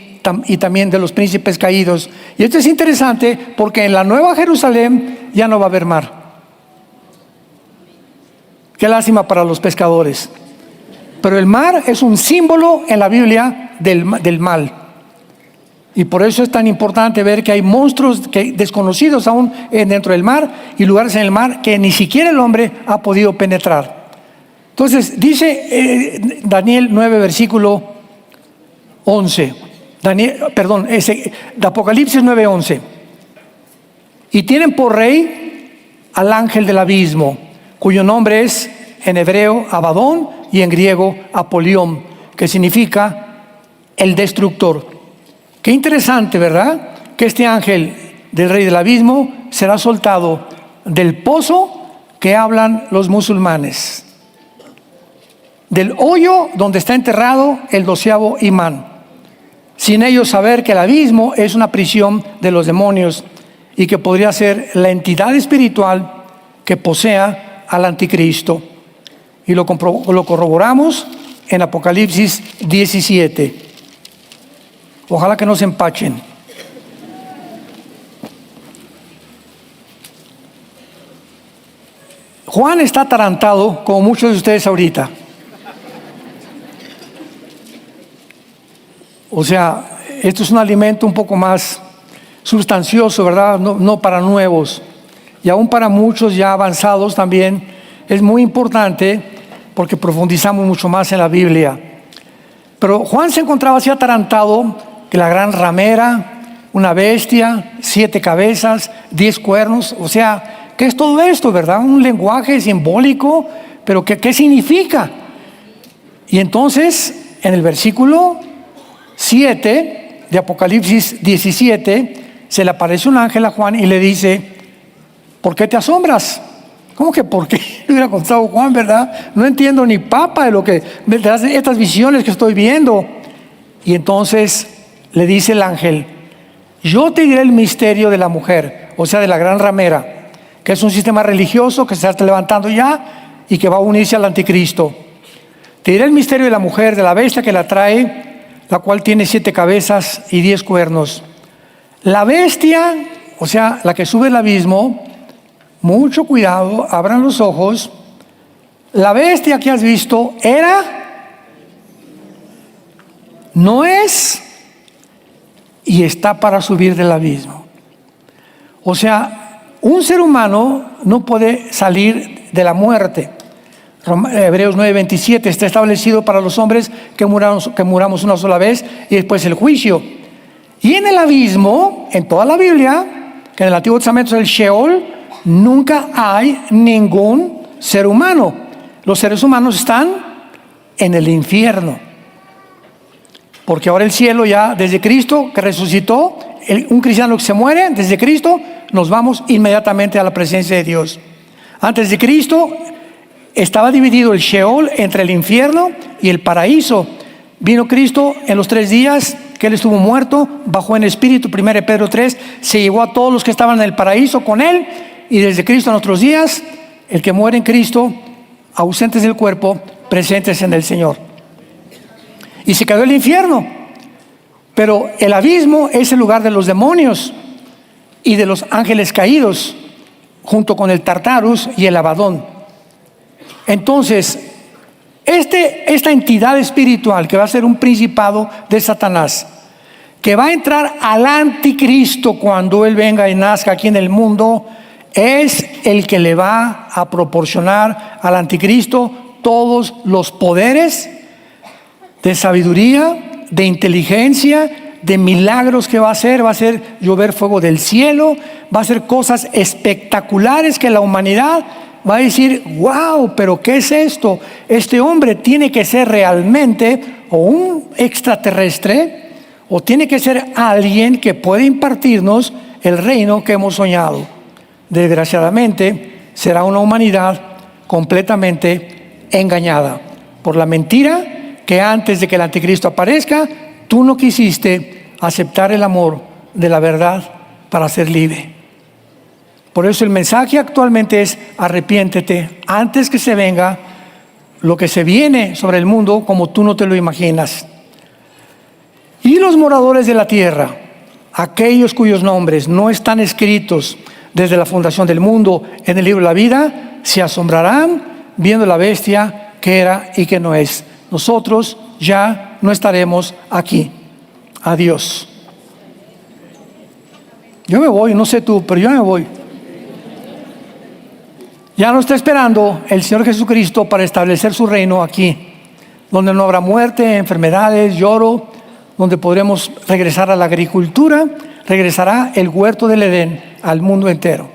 también de los príncipes caídos. Y esto es interesante porque en la Nueva Jerusalén ya no va a haber mar. Qué lástima para los pescadores. Pero el mar es un símbolo en la Biblia del mal. Y por eso es tan importante ver que hay monstruos desconocidos aún dentro del mar y lugares en el mar que ni siquiera el hombre ha podido penetrar. Entonces dice Daniel 9 versículo 11. De Apocalipsis 9:11. Y tienen por rey al ángel del abismo, cuyo nombre es en hebreo Abadón y en griego Apolión, que significa el destructor. Qué interesante, ¿verdad?, que este ángel del rey del abismo será soltado del pozo que hablan los musulmanes, del hoyo donde está enterrado el 12º imán, sin ellos saber que el abismo es una prisión de los demonios y que podría ser la entidad espiritual que posea al anticristo. Y lo corroboramos en Apocalipsis 17. Ojalá que no se empachen. Juan está atarantado, como muchos de ustedes ahorita. O sea, esto es un alimento un poco más sustancioso, ¿verdad? No para nuevos. Y aún para muchos ya avanzados también es muy importante porque profundizamos mucho más en la Biblia. Pero Juan se encontraba así atarantado que la gran ramera, una bestia, 7 cabezas, 10 cuernos. O sea, ¿qué es todo esto, verdad? Un lenguaje simbólico, pero ¿qué significa? Y entonces, en el versículo 7 de Apocalipsis 17, se le aparece un ángel a Juan y le dice: ¿por qué te asombras? ¿Cómo que por qué? Le hubiera contado Juan, ¿verdad? No entiendo ni papa de estas visiones que estoy viendo. Y entonces le dice el ángel: yo te diré el misterio de la mujer, o sea, de la gran ramera, que es un sistema religioso que se está levantando ya y que va a unirse al anticristo. Te diré el misterio de la mujer, de la bestia que la trae, la cual tiene 7 cabezas y 10 cuernos. La bestia, o sea, la que sube al abismo, mucho cuidado, abran los ojos. La bestia que has visto no es y está para subir del abismo. O sea, un ser humano no puede salir de la muerte. Hebreos 9:27 está establecido para los hombres que muramos una sola vez y después el juicio. Y en el abismo, en toda la Biblia, que en el Antiguo Testamento es el Sheol, nunca hay ningún ser humano. Los seres humanos están en el infierno. Porque ahora el cielo ya, desde Cristo que resucitó, un cristiano que se muere, desde Cristo, nos vamos inmediatamente a la presencia de Dios. Antes de Cristo estaba dividido el Sheol entre el infierno y el paraíso. Vino Cristo en los 3 días que Él estuvo muerto, bajó en espíritu, 1 Pedro 3, se llevó a todos los que estaban en el paraíso con Él. Y desde Cristo a nuestros días, el que muere en Cristo, ausentes del cuerpo, presentes en el Señor. Y se quedó el infierno. Pero el abismo es el lugar de los demonios y de los ángeles caídos, junto con el Tartarus y el Abadón. Entonces, esta entidad espiritual que va a ser un principado de Satanás, que va a entrar al anticristo cuando Él venga y nazca aquí en el mundo, es el que le va a proporcionar al anticristo todos los poderes de sabiduría, de inteligencia, de milagros que va a hacer llover fuego del cielo, va a hacer cosas espectaculares que la humanidad va a decir: wow, pero ¿qué es esto? Este hombre tiene que ser realmente o un extraterrestre o tiene que ser alguien que puede impartirnos el reino que hemos soñado. Desgraciadamente será una humanidad completamente engañada por la mentira que antes de que el anticristo aparezca, tú no quisiste aceptar el amor de la verdad para ser libre. Por eso el mensaje actualmente es: arrepiéntete antes que se venga lo que se viene sobre el mundo como tú no te lo imaginas. Y los moradores de la tierra, aquellos cuyos nombres no están escritos desde la fundación del mundo en el libro de la vida, se asombrarán viendo la bestia que era y que no es. Nosotros ya no estaremos aquí. Adiós. Yo me voy, no sé tú, pero yo me voy. Ya nos está esperando el Señor Jesucristo para establecer su reino aquí, donde no habrá muerte, enfermedades, lloro, donde podremos regresar a la agricultura, regresará el huerto del Edén al mundo entero.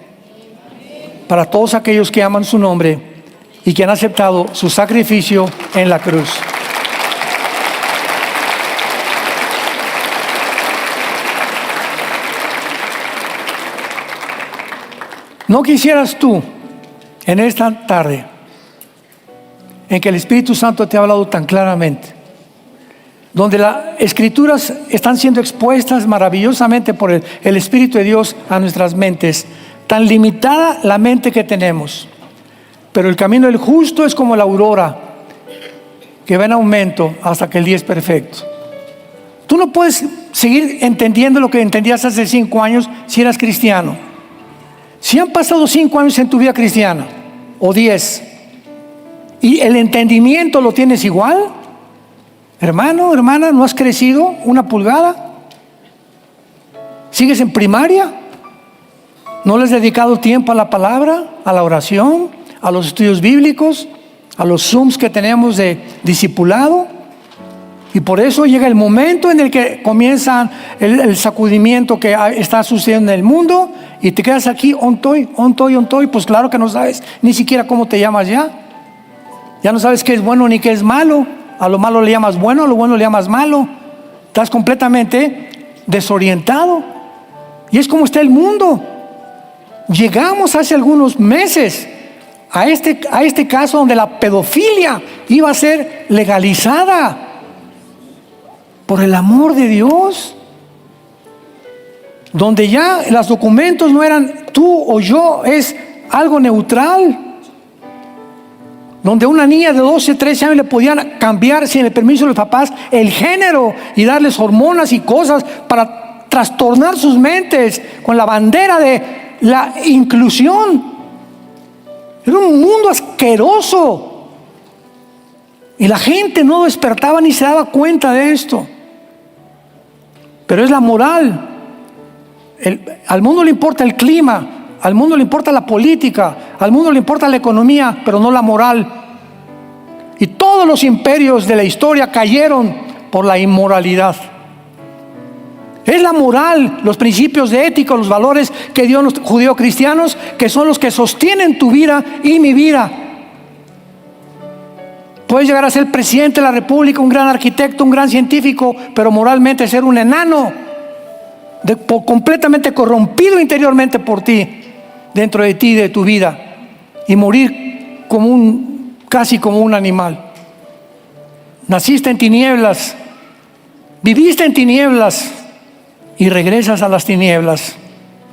Para todos aquellos que aman su nombre y que han aceptado su sacrificio en la cruz. ¿No quisieras tú en esta tarde en que el Espíritu Santo te ha hablado tan claramente, donde las escrituras están siendo expuestas maravillosamente por el Espíritu de Dios a nuestras mentes. Tan limitada la mente que tenemos. Pero el camino del justo es como la aurora, que va en aumento hasta que el día es perfecto. Tú no puedes seguir entendiendo lo que entendías hace 5 años si eras cristiano. Si han pasado 5 años en tu vida cristiana, o 10, y el entendimiento lo tienes igual, hermano, hermana, ¿no has crecido una pulgada? ¿Sigues en primaria? ¿No le has dedicado tiempo a la palabra, a la oración, a los estudios bíblicos, a los Zooms que tenemos de discipulado? Y por eso llega el momento en el que comienza el sacudimiento que está sucediendo en el mundo y te quedas aquí, ontoy, pues claro que no sabes ni siquiera cómo te llamas ya. Ya no sabes qué es bueno ni qué es malo. A lo malo le llamas bueno, a lo bueno le llamas malo. Estás completamente desorientado. Y es como está el mundo. Llegamos hace algunos meses a este caso donde la pedofilia iba a ser legalizada. Por el amor de Dios, donde ya los documentos no eran tú o yo, es algo neutral, donde a una niña de 12, 13 años le podían cambiar sin el permiso de los papás el género y darles hormonas y cosas para trastornar sus mentes con la bandera de la inclusión. Era un mundo asqueroso y la gente no despertaba ni se daba cuenta de esto. Pero es la moral. Al mundo le importa el clima, al mundo le importa la política, al mundo le importa la economía, pero no la moral. Y todos los imperios de la historia cayeron por la inmoralidad. Es la moral, los principios de ética, los valores que dio los judío-cristianos, que son los que sostienen tu vida y mi vida. Puedes llegar a ser presidente de la República, un gran arquitecto, un gran científico, pero moralmente ser un enano, completamente corrompido interiormente por ti, dentro de ti, de tu vida, y morir casi como un animal. Naciste en tinieblas, viviste en tinieblas y regresas a las tinieblas.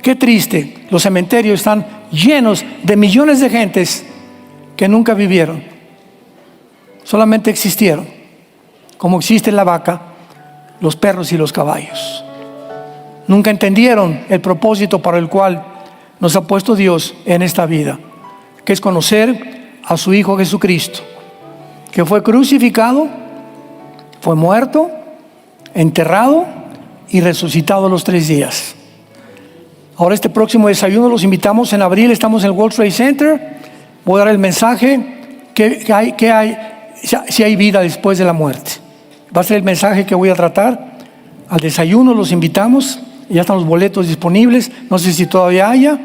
Qué triste. Los cementerios están llenos de millones de gentes que nunca vivieron. Solamente existieron, como existe la vaca, los perros y los caballos. Nunca entendieron el propósito para el cual nos ha puesto Dios en esta vida, que es conocer a su Hijo Jesucristo, que fue crucificado, fue muerto, enterrado y resucitado a los 3 días. Ahora este próximo desayuno los invitamos en abril, estamos en el World Trade Center. Voy a dar el mensaje que hay si hay vida después de la muerte. Va a ser el mensaje que voy a tratar. Al desayuno los invitamos, ya están los boletos disponibles, no sé si todavía haya,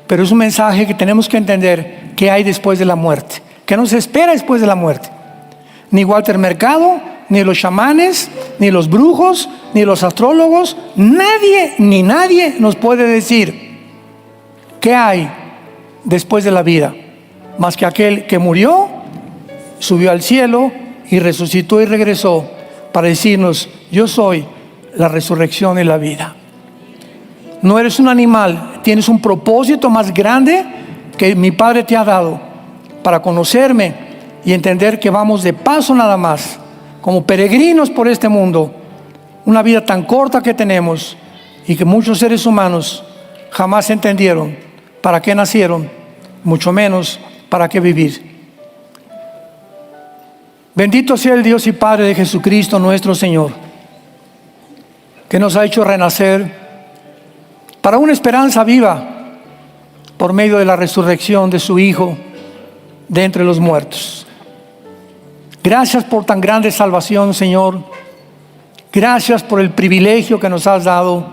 pero es un mensaje que tenemos que entender qué hay después de la muerte, qué nos espera después de la muerte. Ni Walter Mercado, ni los chamanes, ni los brujos, ni los astrólogos, nadie nos puede decir qué hay después de la vida, más que aquel que murió, subió al cielo y resucitó y regresó para decirnos: yo soy la resurrección y la vida. No eres un animal, tienes un propósito más grande que mi Padre te ha dado para conocerme y entender que vamos de paso nada más, como peregrinos por este mundo, una vida tan corta que tenemos y que muchos seres humanos jamás entendieron para qué nacieron, mucho menos para qué vivir. Bendito sea el Dios y Padre de Jesucristo nuestro Señor, que nos ha hecho renacer para una esperanza viva por medio de la resurrección de su Hijo de entre los muertos. Gracias por tan grande salvación, Señor. Gracias por el privilegio que nos has dado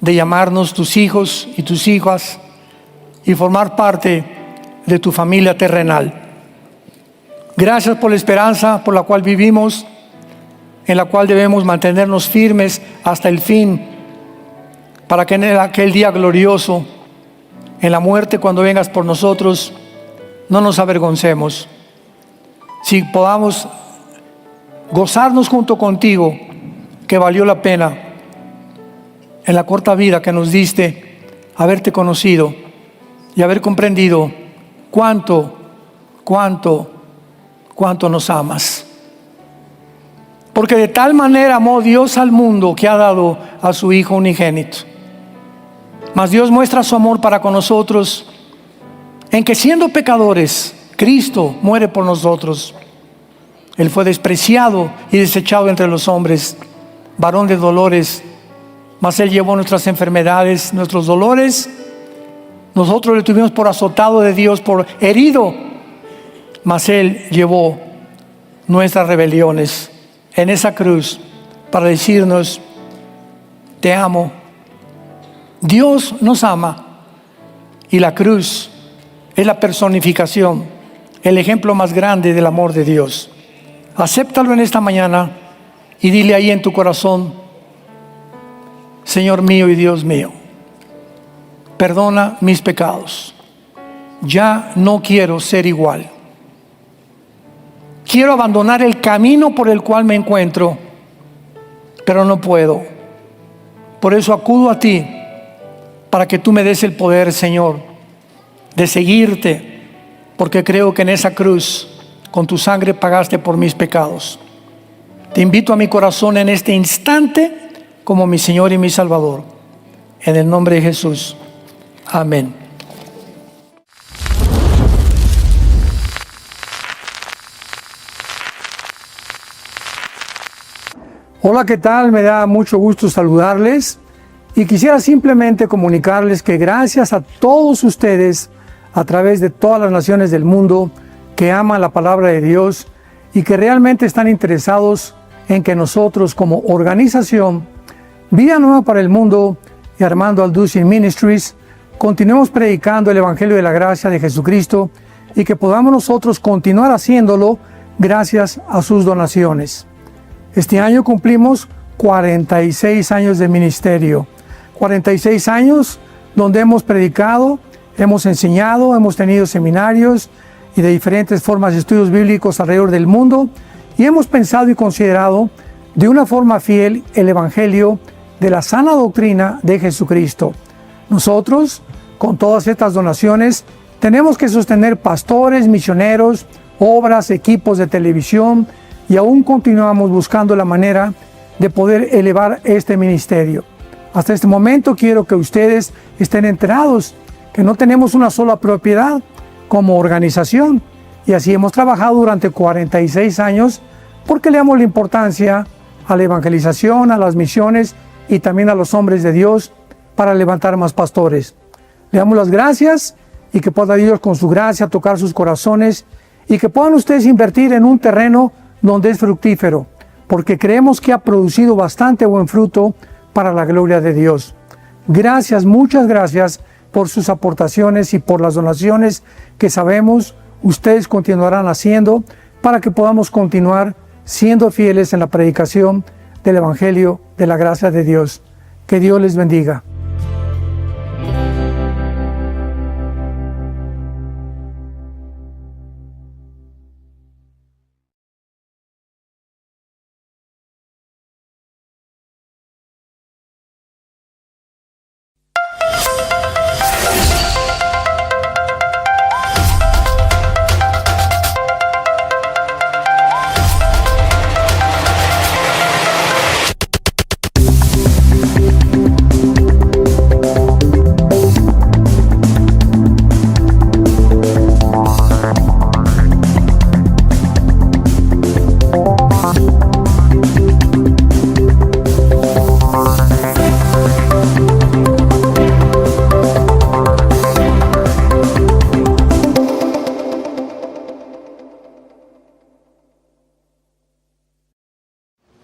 de llamarnos tus hijos y tus hijas y formar parte de tu familia terrenal. Gracias por la esperanza por la cual vivimos, en la cual debemos mantenernos firmes hasta el fin, para que en aquel día glorioso, en la muerte cuando vengas por nosotros, no nos avergoncemos, si podamos gozarnos junto contigo que valió la pena en la corta vida que nos diste haberte conocido y haber comprendido cuánto nos amas. Porque de tal manera amó Dios al mundo que ha dado a su Hijo unigénito. Mas Dios muestra su amor para con nosotros en que siendo pecadores, Cristo muere por nosotros. Él fue despreciado y desechado entre los hombres, varón de dolores, mas Él llevó nuestras enfermedades, nuestros dolores. Nosotros le tuvimos por azotado de Dios, por herido, mas Él llevó nuestras rebeliones en esa cruz para decirnos: te amo. Dios nos ama y la cruz es la personificación, el ejemplo más grande del amor de Dios. Acéptalo en esta mañana y dile ahí en tu corazón: Señor mío y Dios mío, perdona mis pecados. Ya no quiero ser igual. Quiero abandonar el camino por el cual me encuentro, pero no puedo. Por eso acudo a ti para que tú me des el poder, Señor, de seguirte, porque creo que en esa cruz con tu sangre pagaste por mis pecados. Te invito a mi corazón en este instante como mi Señor y mi Salvador. En el nombre de Jesús. Amén. Hola, ¿qué tal? Me da mucho gusto saludarles y quisiera simplemente comunicarles que gracias a todos ustedes a través de todas las naciones del mundo que aman la palabra de Dios y que realmente están interesados en que nosotros como organización Vida Nueva para el Mundo y Armando Alducin Ministries continuemos predicando el Evangelio de la gracia de Jesucristo y que podamos nosotros continuar haciéndolo gracias a sus donaciones. Este año cumplimos 46 años de ministerio, 46 años donde hemos predicado, hemos enseñado, hemos tenido seminarios y de diferentes formas de estudios bíblicos alrededor del mundo y hemos pensado y considerado de una forma fiel el Evangelio de la sana doctrina de Jesucristo. Nosotros, con todas estas donaciones, tenemos que sostener pastores, misioneros, obras, equipos de televisión y aún continuamos buscando la manera de poder elevar este ministerio. Hasta este momento quiero que ustedes estén enterados que no tenemos una sola propiedad como organización y así hemos trabajado durante 46 años porque le damos la importancia a la evangelización, a las misiones y también a los hombres de Dios para levantar más pastores. Le damos las gracias y que pueda Dios con su gracia tocar sus corazones y que puedan ustedes invertir en un terreno donde es fructífero, porque creemos que ha producido bastante buen fruto para la gloria de Dios. Gracias, muchas gracias por sus aportaciones y por las donaciones que sabemos ustedes continuarán haciendo para que podamos continuar siendo fieles en la predicación del Evangelio de la gracia de Dios. Que Dios les bendiga.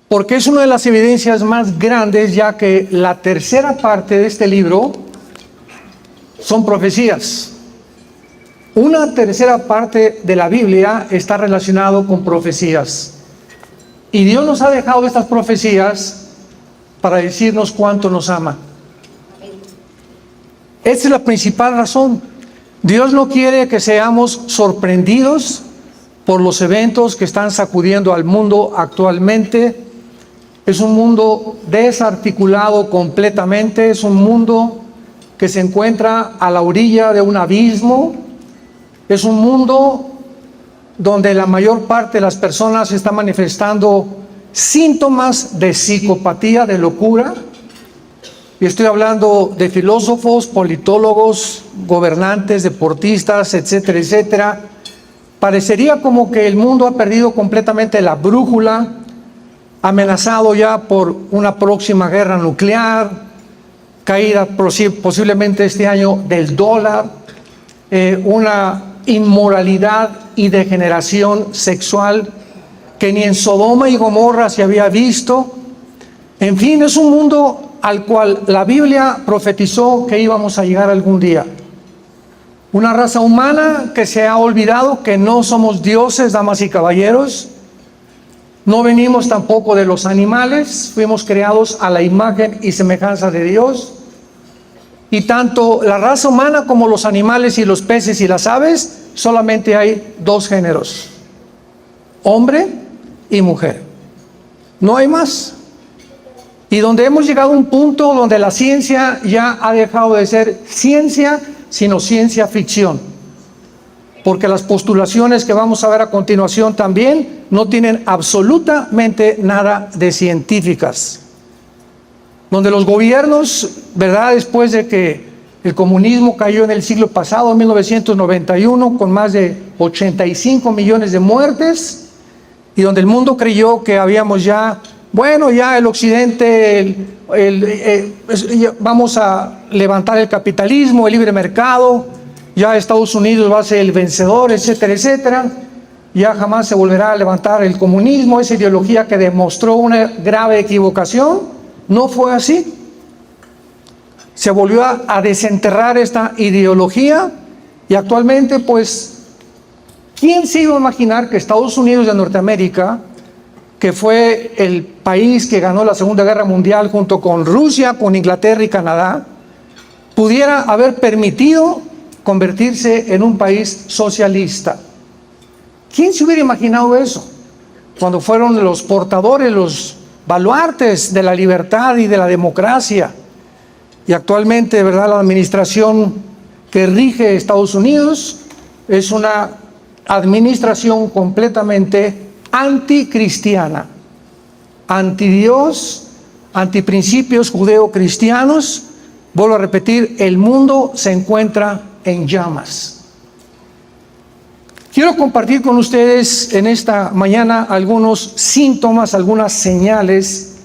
Porque es una de las evidencias más grandes, ya que la tercera parte de este libro son profecías. Una tercera parte de la Biblia está relacionado con profecías. Y Dios nos ha dejado estas profecías para decirnos cuánto nos ama. Esta es la principal razón. Dios no quiere que seamos sorprendidos por los eventos que están sacudiendo al mundo actualmente. Es un mundo desarticulado completamente, es un mundo que se encuentra a la orilla de un abismo, es un mundo donde la mayor parte de las personas están manifestando síntomas de psicopatía, de locura. Y estoy hablando de filósofos, politólogos, gobernantes, deportistas, etcétera, etcétera. Parecería como que el mundo ha perdido completamente la brújula, amenazado ya por una próxima guerra nuclear, caída posiblemente este año del dólar, una inmoralidad y degeneración sexual que ni en Sodoma y Gomorra se había visto. En fin, es un mundo al cual la Biblia profetizó que íbamos a llegar algún día. Una raza humana que se ha olvidado que no somos dioses, damas y caballeros. No venimos tampoco de los animales, fuimos creados a la imagen y semejanza de Dios. Y tanto la raza humana como los animales y los peces y las aves, solamente hay dos géneros: hombre y mujer. No hay más. Y donde hemos llegado a un punto donde la ciencia ya ha dejado de ser ciencia, sino ciencia ficción. Porque las postulaciones que vamos a ver a continuación también no tienen absolutamente nada de científicas. Donde los gobiernos, ¿verdad?, después de que el comunismo cayó en el siglo pasado, en 1991, con más de 85 millones de muertes, y donde el mundo creyó que habíamos ya, bueno, ya el occidente, vamos a levantar el capitalismo, el libre mercado, ya Estados Unidos va a ser el vencedor, etcétera, etcétera. Ya jamás se volverá a levantar el comunismo, esa ideología que demostró una grave equivocación. No fue así. Se volvió a desenterrar esta ideología y actualmente, pues, ¿quién se iba a imaginar que Estados Unidos de Norteamérica, que fue el país que ganó la Segunda Guerra Mundial junto con Rusia, con Inglaterra y Canadá, pudiera haber permitido convertirse en un país socialista? ¿Quién se hubiera imaginado eso? Cuando fueron los portadores, los baluartes de la libertad y de la democracia. Y actualmente, ¿verdad?, la administración que rige Estados Unidos es una administración completamente anticristiana, antidios, antiprincipios judeo-cristianos. Vuelvo a repetir, el mundo se encuentra en llamas. Quiero compartir con ustedes en esta mañana algunos síntomas, algunas señales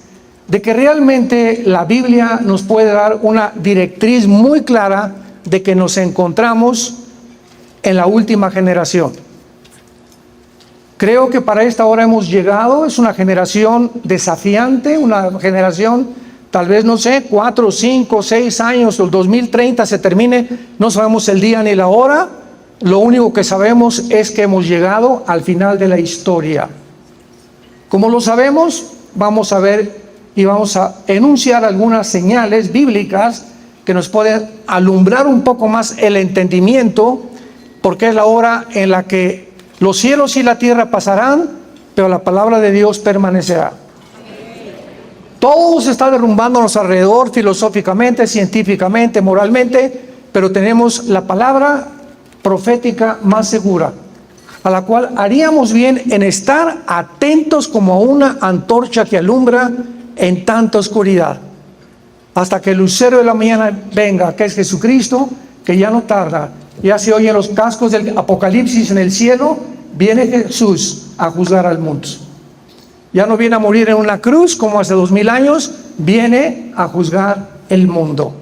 de que realmente la Biblia nos puede dar una directriz muy clara de que nos encontramos en la última generación. Creo que para esta hora hemos llegado, es una generación desafiante, una generación, tal vez, no sé, 4, 5, 6 años, el 2030 se termine, no sabemos el día ni la hora. Lo único que sabemos es que hemos llegado al final de la historia. Como lo sabemos, vamos a ver y vamos a enunciar algunas señales bíblicas que nos pueden alumbrar un poco más el entendimiento, porque es la hora en la que los cielos y la tierra pasarán, pero la palabra de Dios permanecerá. Todo se está derrumbándonos alrededor, filosóficamente, científicamente, moralmente, pero tenemos la palabra profética más segura, a la cual haríamos bien en estar atentos como a una antorcha que alumbra en tanta oscuridad, hasta que el lucero de la mañana venga, que es Jesucristo, que ya no tarda. Ya se oyen los cascos del Apocalipsis en el cielo, viene Jesús a juzgar al mundo. Ya no viene a morir en una cruz como hace 2000 años, viene a juzgar el mundo.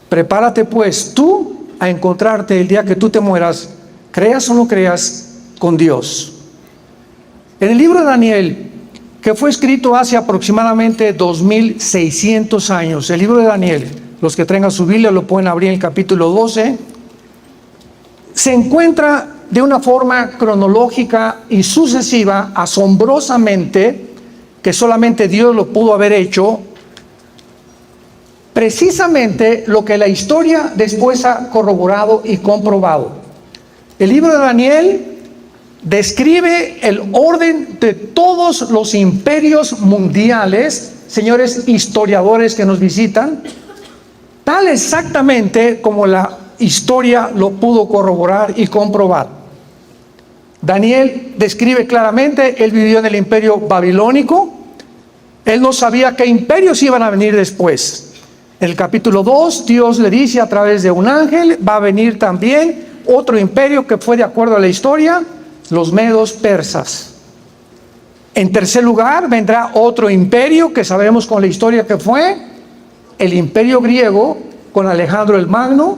Prepárate pues tú a encontrarte el día que tú te mueras, creas o no creas, con Dios. En el libro de Daniel, que fue escrito hace aproximadamente 2600 años, el libro de Daniel, los que tengan su Biblia lo pueden abrir en el capítulo 12, se encuentra de una forma cronológica y sucesiva, asombrosamente, que solamente Dios lo pudo haber hecho, precisamente lo que la historia después ha corroborado y comprobado. El libro de Daniel describe el orden de todos los imperios mundiales, señores historiadores que nos visitan, tal exactamente como la historia lo pudo corroborar y comprobar. Daniel describe claramente, él vivió en el imperio babilónico, él no sabía qué imperios iban a venir después. En el capítulo 2, Dios le dice a través de un ángel, va a venir también otro imperio que fue de acuerdo a la historia, los medos persas. En tercer lugar, vendrá otro imperio que sabemos con la historia que fue el imperio griego con Alejandro el Magno,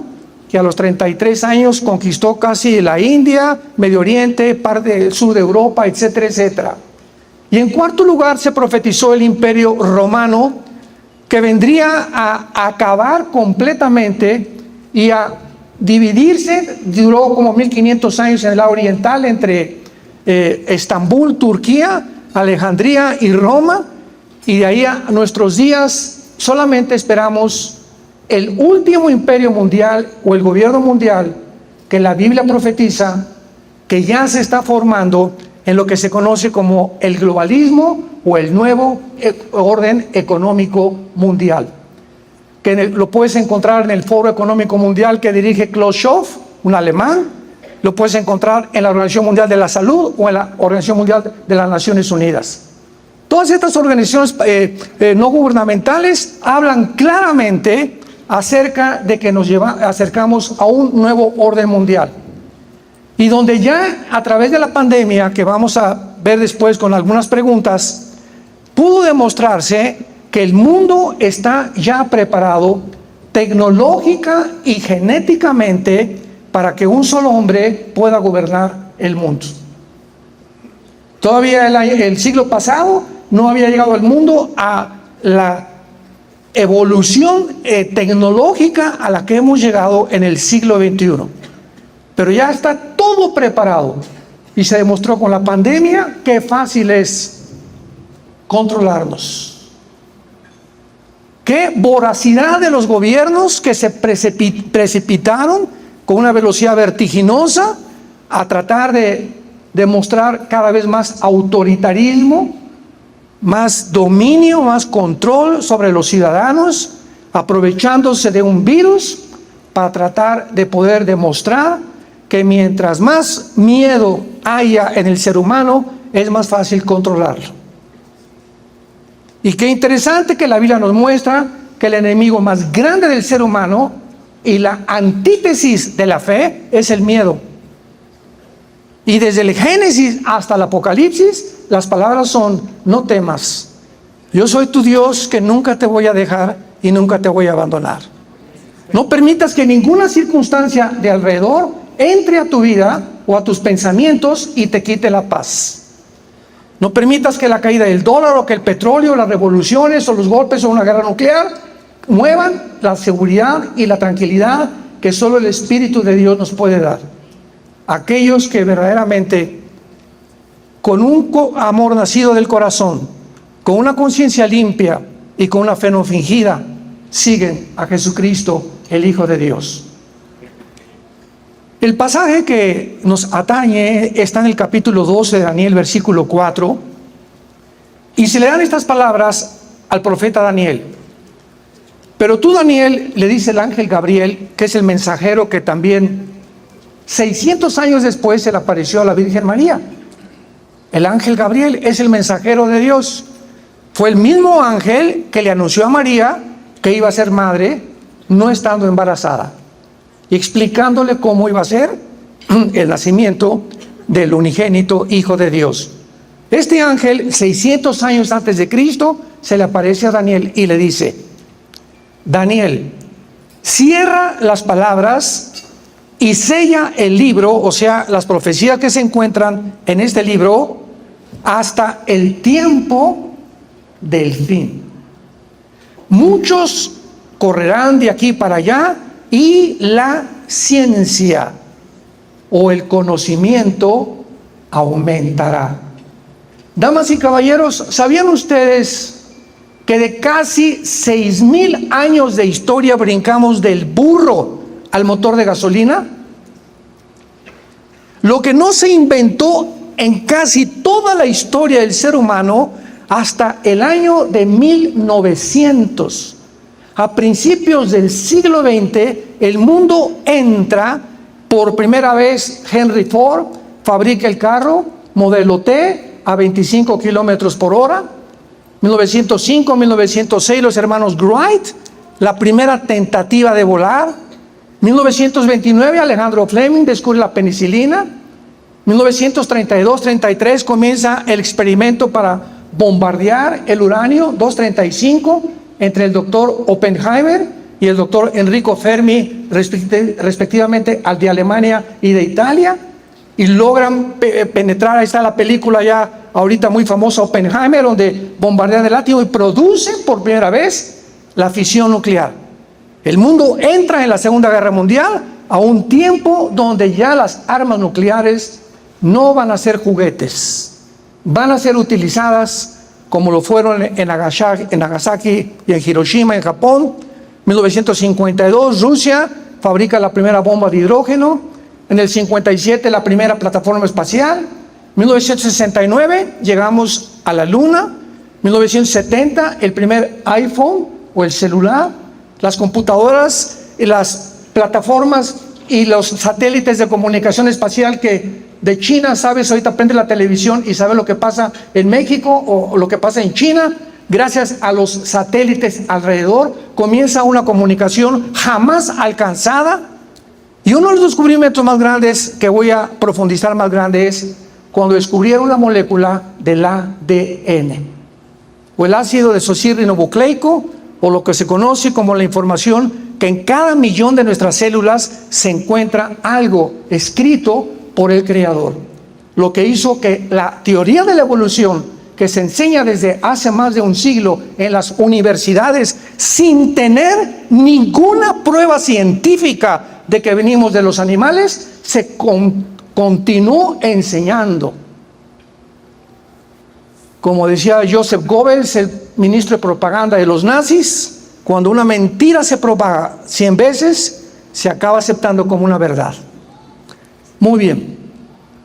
que a los 33 años conquistó casi la India, Medio Oriente, parte del sur de Europa, etcétera, etcétera. Y en cuarto lugar se profetizó el imperio romano, que vendría a acabar completamente y a dividirse. Duró como 1500 años en el lado oriental entre Estambul, Turquía, Alejandría y Roma, y de ahí a nuestros días solamente esperamos el último imperio mundial o el gobierno mundial que la Biblia profetiza que ya se está formando en lo que se conoce como el globalismo o el nuevo orden económico mundial, que lo puedes encontrar en el Foro Económico Mundial que dirige Klaus Schwab, un alemán. Lo puedes encontrar en la Organización Mundial de la Salud o en la Organización Mundial de las Naciones Unidas. Todas estas organizaciones no gubernamentales hablan claramente acerca de que nos acercamos a un nuevo orden mundial. Y donde ya a través de la pandemia, que vamos a ver después con algunas preguntas, pudo demostrarse que el mundo está ya preparado tecnológica y genéticamente para que un solo hombre pueda gobernar el mundo. Todavía el siglo pasado no había llegado al mundo a la evolución tecnológica a la que hemos llegado en el siglo XXI. Pero ya está todo preparado y se demostró con la pandemia qué fácil es controlarnos. Qué voracidad de los gobiernos que se precipitaron con una velocidad vertiginosa a tratar de demostrar cada vez más autoritarismo, más dominio, más control sobre los ciudadanos, aprovechándose de un virus para tratar de poder demostrar que mientras más miedo haya en el ser humano, es más fácil controlarlo. Y qué interesante que la Biblia nos muestra que el enemigo más grande del ser humano y la antítesis de la fe es el miedo. Y desde el Génesis hasta el Apocalipsis, las palabras son: no temas, yo soy tu Dios que nunca te voy a dejar y nunca te voy a abandonar. No permitas que ninguna circunstancia de alrededor entre a tu vida o a tus pensamientos y te quite la paz. No permitas que la caída del dólar o que el petróleo, las revoluciones o los golpes o una guerra nuclear muevan la seguridad y la tranquilidad que solo el Espíritu de Dios nos puede dar. Aquellos que verdaderamente, con un amor nacido del corazón, con una conciencia limpia y con una fe no fingida, siguen a Jesucristo, el Hijo de Dios. El pasaje que nos atañe está en el capítulo 12 de Daniel, versículo 4, y se le dan estas palabras al profeta Daniel. Pero tú, Daniel, le dice el ángel Gabriel, que es el mensajero que también 600 años después se le apareció a la Virgen María. El ángel Gabriel es el mensajero de Dios. Fue el mismo ángel que le anunció a María que iba a ser madre, no estando embarazada, y explicándole cómo iba a ser el nacimiento del unigénito Hijo de Dios. Este ángel, 600 años antes de Cristo, se le aparece a Daniel y le dice: Daniel, cierra las palabras y sella el libro, o sea, las profecías que se encuentran en este libro, hasta el tiempo del fin. Muchos correrán de aquí para allá y la ciencia o el conocimiento aumentará. Damas y caballeros, ¿sabían ustedes que de casi 6,000 años de historia brincamos del burro al motor de gasolina? Lo que no se inventó en casi toda la historia del ser humano hasta el año de 1900. A principios del siglo XX, el mundo entra por primera vez. Henry Ford fabrica el carro modelo T a 25 kilómetros por hora. 1905, 1906, los hermanos Wright, la primera tentativa de volar. 1929, Alejandro Fleming descubre la penicilina. 1932-33 comienza el experimento para bombardear el uranio 235 entre el doctor Oppenheimer y el doctor Enrico Fermi, respectivamente, al de Alemania y de Italia, y logran penetrar. Ahí está la película ya ahorita muy famosa, Oppenheimer, donde bombardean el átomo y producen por primera vez la fisión nuclear. El mundo entra en la Segunda Guerra Mundial a un tiempo donde ya las armas nucleares no van a ser juguetes, van a ser utilizadas como lo fueron en Nagasaki y en Hiroshima, en Japón. 1952, Rusia fabrica la primera bomba de hidrógeno. En el 57, la primera plataforma espacial. 1969, llegamos a la Luna. 1970, el primer iPhone o el celular. Las computadoras y las plataformas y los satélites de comunicación espacial que de China, sabes, ahorita prende la televisión y sabes lo que pasa en México o lo que pasa en China. Gracias a los satélites alrededor comienza una comunicación jamás alcanzada. Y uno de los descubrimientos más grandes que voy a profundizar más grande es cuando descubrieron la molécula del ADN o el ácido desoxirribonucleico, o lo que se conoce como la información que en cada millón de nuestras células se encuentra algo escrito por el Creador. Lo que hizo que la teoría de la evolución, que se enseña desde hace más de un siglo en las universidades sin tener ninguna prueba científica de que venimos de los animales, se continuó enseñando. Como decía Joseph Goebbels, el ministro de propaganda de los nazis, cuando una mentira se propaga 100 veces, se acaba aceptando como una verdad. Muy bien.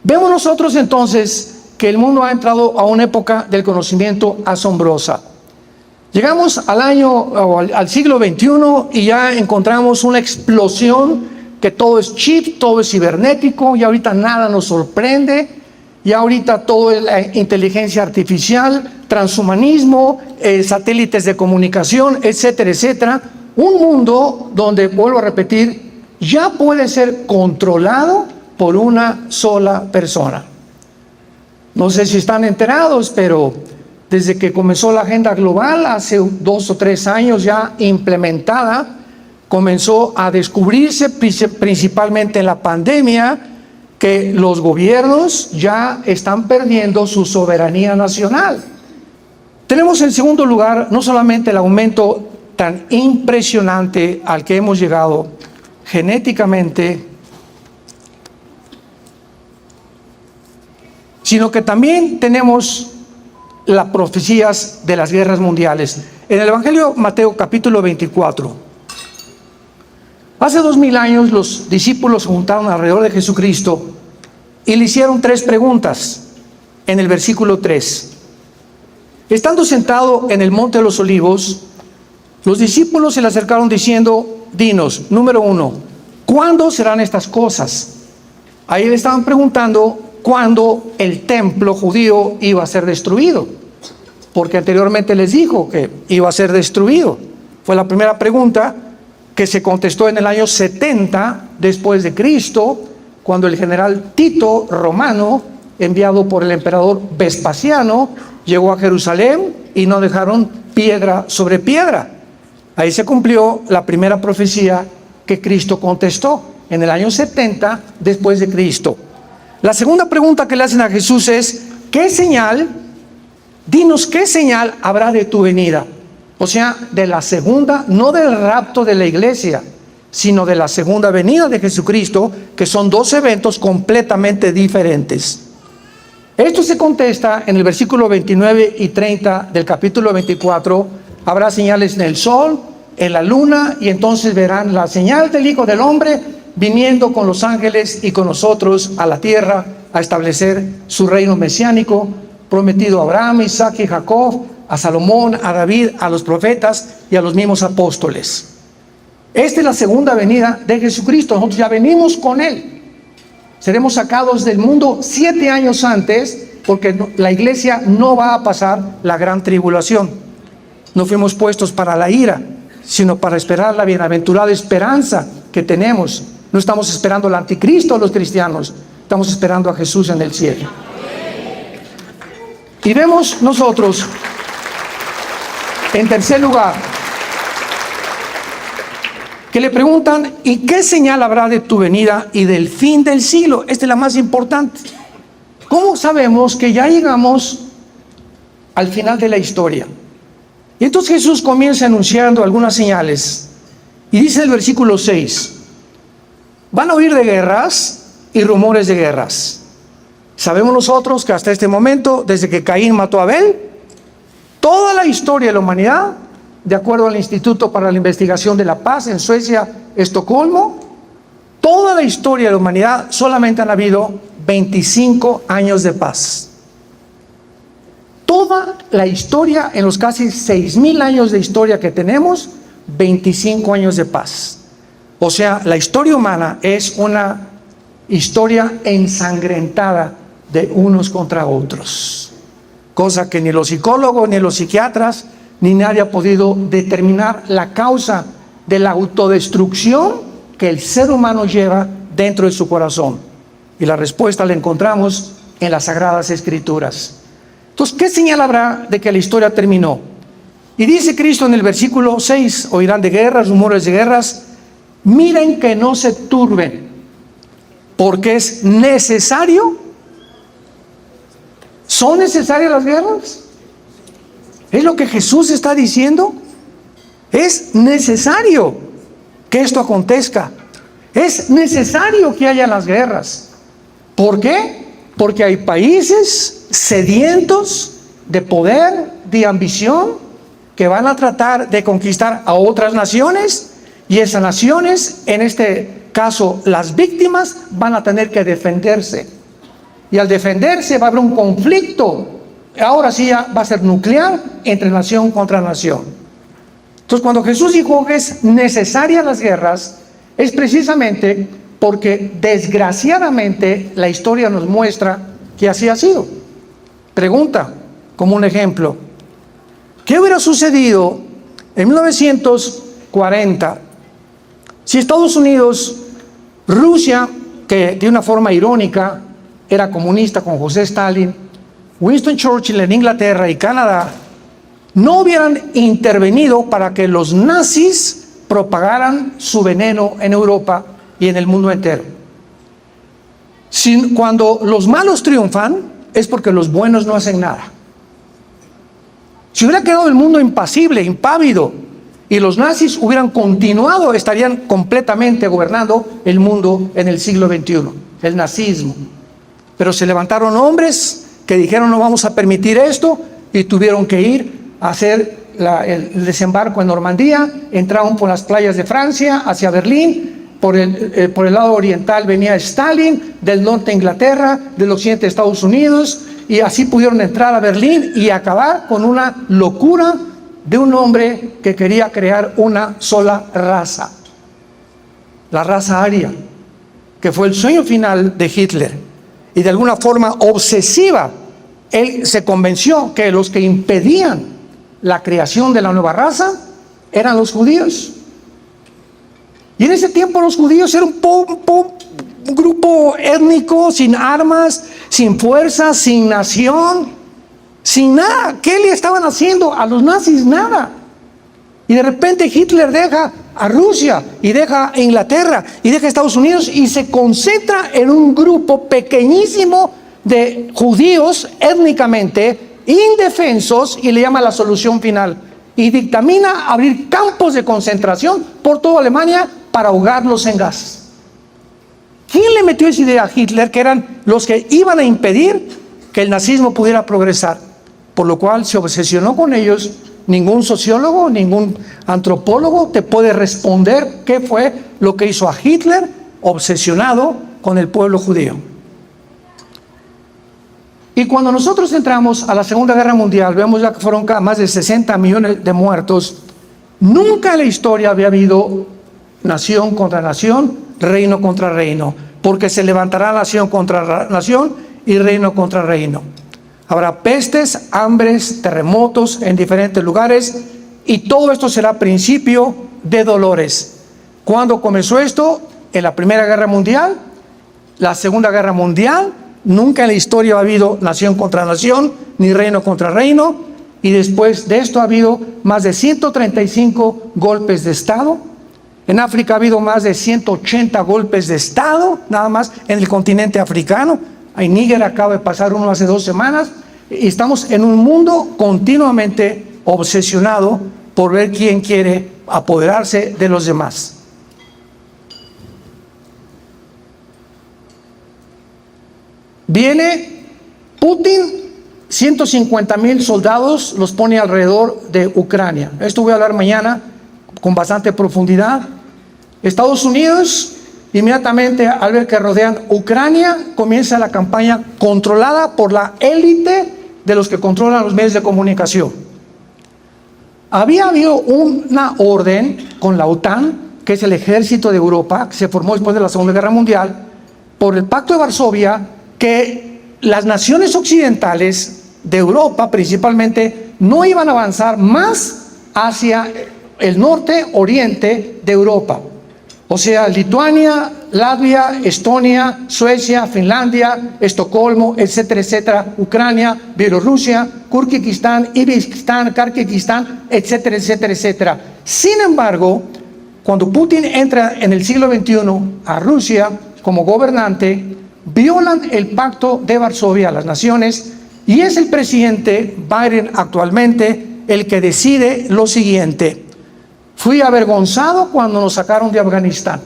Vemos nosotros entonces que el mundo ha entrado a una época del conocimiento asombrosa. Llegamos al siglo XXI y ya encontramos una explosión, que todo es chip, todo es cibernético, y ahorita nada nos sorprende. Y ahorita todo es la inteligencia artificial, transhumanismo, satélites de comunicación, etcétera, etcétera. Un mundo donde, vuelvo a repetir, ya puede ser controlado por una sola persona. No sé si están enterados, pero desde que comenzó la agenda global, hace 2 o 3 años ya implementada, comenzó a descubrirse principalmente en la pandemia, que los gobiernos ya están perdiendo su soberanía nacional. Tenemos en segundo lugar no solamente el aumento tan impresionante al que hemos llegado genéticamente, sino que también tenemos las profecías de las guerras mundiales. En el Evangelio Mateo capítulo 24, hace 2000 años los discípulos se juntaron alrededor de Jesucristo y le hicieron 3 preguntas en el versículo 3. Estando sentado en el monte de los olivos, los discípulos se le acercaron diciendo: dinos, número 1, ¿cuándo serán estas cosas? Ahí le estaban preguntando cuándo el templo judío iba a ser destruido, porque anteriormente les dijo que iba a ser destruido. Fue la primera pregunta que se contestó en el año 70 después de Cristo, cuando el general Tito romano, enviado por el emperador Vespasiano, llegó a Jerusalén y no dejaron piedra sobre piedra. Ahí se cumplió la primera profecía que Cristo contestó en el año 70 después de Cristo. La segunda pregunta que le hacen a Jesús es: ¿qué señal? Dinos qué señal habrá de tu venida. O sea, de la segunda, no del rapto de la iglesia, sino de la segunda venida de Jesucristo, que son 2 eventos completamente diferentes. Esto se contesta en el versículo 29 y 30 del capítulo 24. Habrá señales en el sol, en la luna, y entonces verán la señal del Hijo del Hombre viniendo con los ángeles y con nosotros a la tierra, a establecer su reino mesiánico, prometido a Abraham, Isaac y Jacob, a Salomón, a David, a los profetas y a los mismos apóstoles. Esta es la segunda venida de Jesucristo. Nosotros ya venimos con Él. Seremos sacados del mundo 7 años antes, porque la iglesia no va a pasar la gran tribulación. No fuimos puestos para la ira, sino para esperar la bienaventurada esperanza que tenemos. No estamos esperando al anticristo los cristianos, estamos esperando a Jesús en el cielo. Y vemos nosotros, en tercer lugar, que le preguntan: ¿y qué señal habrá de tu venida y del fin del siglo? Esta es la más importante. ¿Cómo sabemos que ya llegamos al final de la historia? Y entonces Jesús comienza anunciando algunas señales. Y dice el versículo 6: van a oír de guerras y rumores de guerras. Sabemos nosotros que hasta este momento, desde que Caín mató a Abel, toda la historia de la humanidad, de acuerdo al Instituto para la Investigación de la Paz en Suecia, Estocolmo, toda la historia de la humanidad solamente han habido 25 años de paz. Toda la historia, en los casi 6,000 años de historia que tenemos, 25 años de paz. O sea, la historia humana es una historia ensangrentada de unos contra otros, cosa que ni los psicólogos, ni los psiquiatras, ni nadie ha podido determinar la causa de la autodestrucción que el ser humano lleva dentro de su corazón. Y la respuesta la encontramos en las Sagradas Escrituras. Entonces, ¿qué señal habrá de que la historia terminó? Y dice Cristo en el versículo 6, oirán de guerras, rumores de guerras. Miren que no se turben, porque es necesario. ¿Son necesarias las guerras? ¿Es lo que Jesús está diciendo? Es necesario que esto acontezca. Es necesario que haya las guerras. ¿Por qué? Porque hay países sedientos de poder, de ambición, que van a tratar de conquistar a otras naciones, y esas naciones, en este caso las víctimas, van a tener que defenderse. Y al defenderse va a haber un conflicto, ahora sí ya va a ser nuclear, entre nación contra nación. Entonces, cuando Jesús dijo que es necesaria las guerras, es precisamente porque desgraciadamente la historia nos muestra que así ha sido. Pregunta, como un ejemplo, ¿qué hubiera sucedido en 1940 si Estados Unidos, Rusia, que de una forma irónica era comunista con José Stalin, Winston Churchill en Inglaterra y Canadá, no hubieran intervenido para que los nazis propagaran su veneno en Europa y en el mundo entero? Cuando los malos triunfan, es porque los buenos no hacen nada. Si hubiera quedado el mundo impasible, impávido, y los nazis hubieran continuado, estarían completamente gobernando el mundo en el siglo XXI, el nazismo. Pero se levantaron hombres que dijeron: no vamos a permitir esto, y tuvieron que ir a hacer el desembarco en Normandía. Entraron por las playas de Francia hacia Berlín. Por el lado oriental venía Stalin, del norte Inglaterra, del occidente Estados Unidos, y así pudieron entrar a Berlín y acabar con una locura de un hombre que quería crear una sola raza, la raza aria, que fue el sueño final de Hitler. Y de alguna forma obsesiva, él se convenció que los que impedían la creación de la nueva raza eran los judíos. Y en ese tiempo los judíos eran un grupo étnico, sin armas, sin fuerza, sin nación, sin nada. ¿Qué le estaban haciendo a los nazis? Nada. Y de repente Hitler deja a Rusia y deja a Inglaterra y deja a Estados Unidos y se concentra en un grupo pequeñísimo de judíos étnicamente indefensos, y le llama la solución final. Y dictamina abrir campos de concentración por toda Alemania para ahogarlos en gas. ¿Quién le metió esa idea a Hitler? Que eran los que iban a impedir que el nazismo pudiera progresar. Por lo cual se obsesionó con ellos. Ningún sociólogo, ningún antropólogo te puede responder qué fue lo que hizo a Hitler obsesionado con el pueblo judío. Y cuando nosotros entramos a la Segunda Guerra Mundial, vemos ya que fueron más de 60 millones de muertos. Nunca en la historia había habido nación contra nación, reino contra reino, porque se levantará nación contra nación y reino contra reino. Habrá pestes, hambres, terremotos en diferentes lugares, y todo esto será principio de dolores. ¿Cuándo comenzó esto? En la Primera Guerra Mundial, la Segunda Guerra Mundial. Nunca en la historia ha habido nación contra nación, ni reino contra reino, y después de esto ha habido más de 135 golpes de Estado. En África ha habido más de 180 golpes de Estado, nada más en el continente africano. En Níger acaba de pasar uno hace 2 semanas, y estamos en un mundo continuamente obsesionado por ver quién quiere apoderarse de los demás. Viene Putin, 150,000 soldados los pone alrededor de Ucrania. Esto voy a hablar mañana con bastante profundidad. Estados Unidos, inmediatamente al ver que rodean Ucrania, comienza la campaña controlada por la élite de los que controlan los medios de comunicación. Había habido una orden con la OTAN, que es el ejército de Europa, que se formó después de la Segunda Guerra Mundial, por el Pacto de Varsovia, que las naciones occidentales de Europa principalmente no iban a avanzar más hacia el norte oriente de Europa, o sea, Lituania, Latvia, Estonia, Suecia, Finlandia, Estocolmo, etcétera, etcétera, Ucrania, Bielorrusia, Kirguistán, Uzbekistán, Kazajistán, etcétera, etcétera, etcétera. Sin embargo, cuando Putin entra en el siglo XXI a Rusia como gobernante, violan el Pacto de Varsovia, las naciones, y es el presidente Biden actualmente el que decide lo siguiente: fui avergonzado cuando nos sacaron de Afganistán.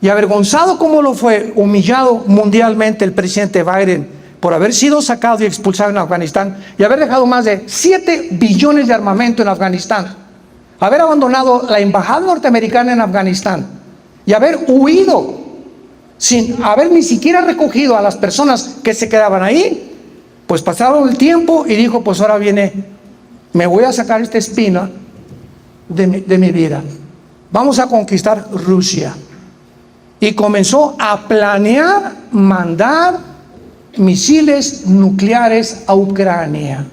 Y avergonzado como lo fue, humillado mundialmente el presidente Biden por haber sido sacado y expulsado en Afganistán y haber dejado más de 7 billones de armamento en Afganistán, haber abandonado la embajada norteamericana en Afganistán y haber huido sin haber ni siquiera recogido a las personas que se quedaban ahí. Pues pasaron el tiempo y dijo: pues ahora viene, me voy a sacar esta espina de mi vida, vamos a conquistar Rusia. Y comenzó a planear mandar misiles nucleares a Ucrania.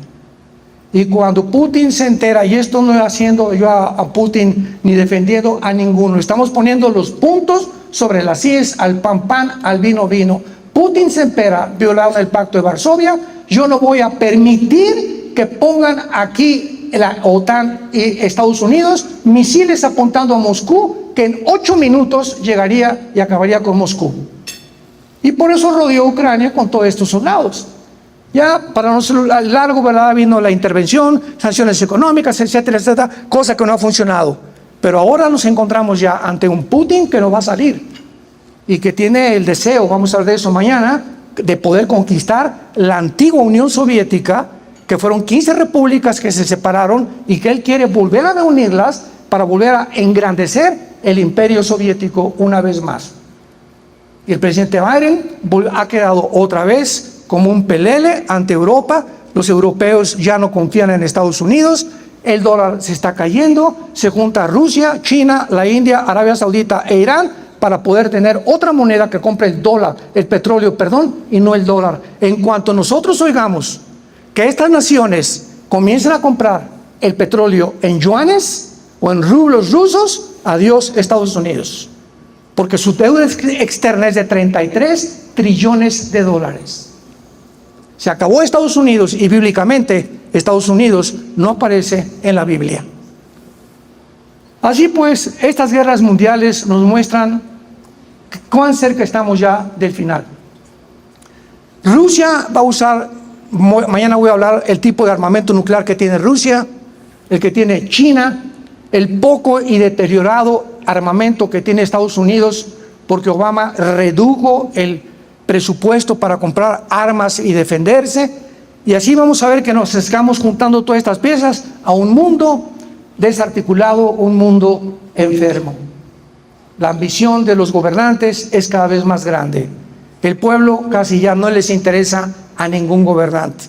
Y cuando Putin se entera, y esto no haciendo yo a Putin ni defendiendo a ninguno, estamos poniendo los puntos sobre las IES, al pan, al vino. Putin se entera, violando el Pacto de Varsovia. Yo no voy a permitir que pongan aquí la OTAN y Estados Unidos misiles apuntando a Moscú, que en 8 minutos llegaría y acabaría con Moscú. Y por eso rodeó Ucrania con todos estos soldados. Ya para no ser largo, ¿verdad?, vino la intervención, sanciones económicas, etcétera, etcétera, cosa que no ha funcionado. Pero ahora nos encontramos ya ante un Putin que no va a salir y que tiene el deseo, vamos a hablar de eso mañana, de poder conquistar la antigua Unión Soviética, que fueron 15 repúblicas que se separaron, y que él quiere volver a reunirlas para volver a engrandecer el imperio soviético una vez más. Y el presidente Biden ha quedado otra vez como un pelele ante Europa. Los europeos ya no confían en Estados Unidos, el dólar se está cayendo, se junta Rusia, China, la India, Arabia Saudita e Irán para poder tener otra moneda que compre el dólar, el petróleo, y no el dólar. En cuanto nosotros oigamos que estas naciones comiencen a comprar el petróleo en yuanes o en rublos rusos, adiós Estados Unidos, porque su deuda externa es de 33 trillones de dólares. Se acabó Estados Unidos, y bíblicamente Estados Unidos no aparece en la Biblia. Así pues, estas guerras mundiales nos muestran cuán cerca estamos ya del final. Rusia va a usar, mañana voy a hablar el tipo de armamento nuclear que tiene Rusia, el que tiene China, el poco y deteriorado armamento que tiene Estados Unidos, porque Obama redujo el presupuesto para comprar armas y defenderse. Y así vamos a ver que nos estamos juntando todas estas piezas a un mundo desarticulado, un mundo enfermo. La ambición de los gobernantes es cada vez más grande. El pueblo casi ya no les interesa a ningún gobernante.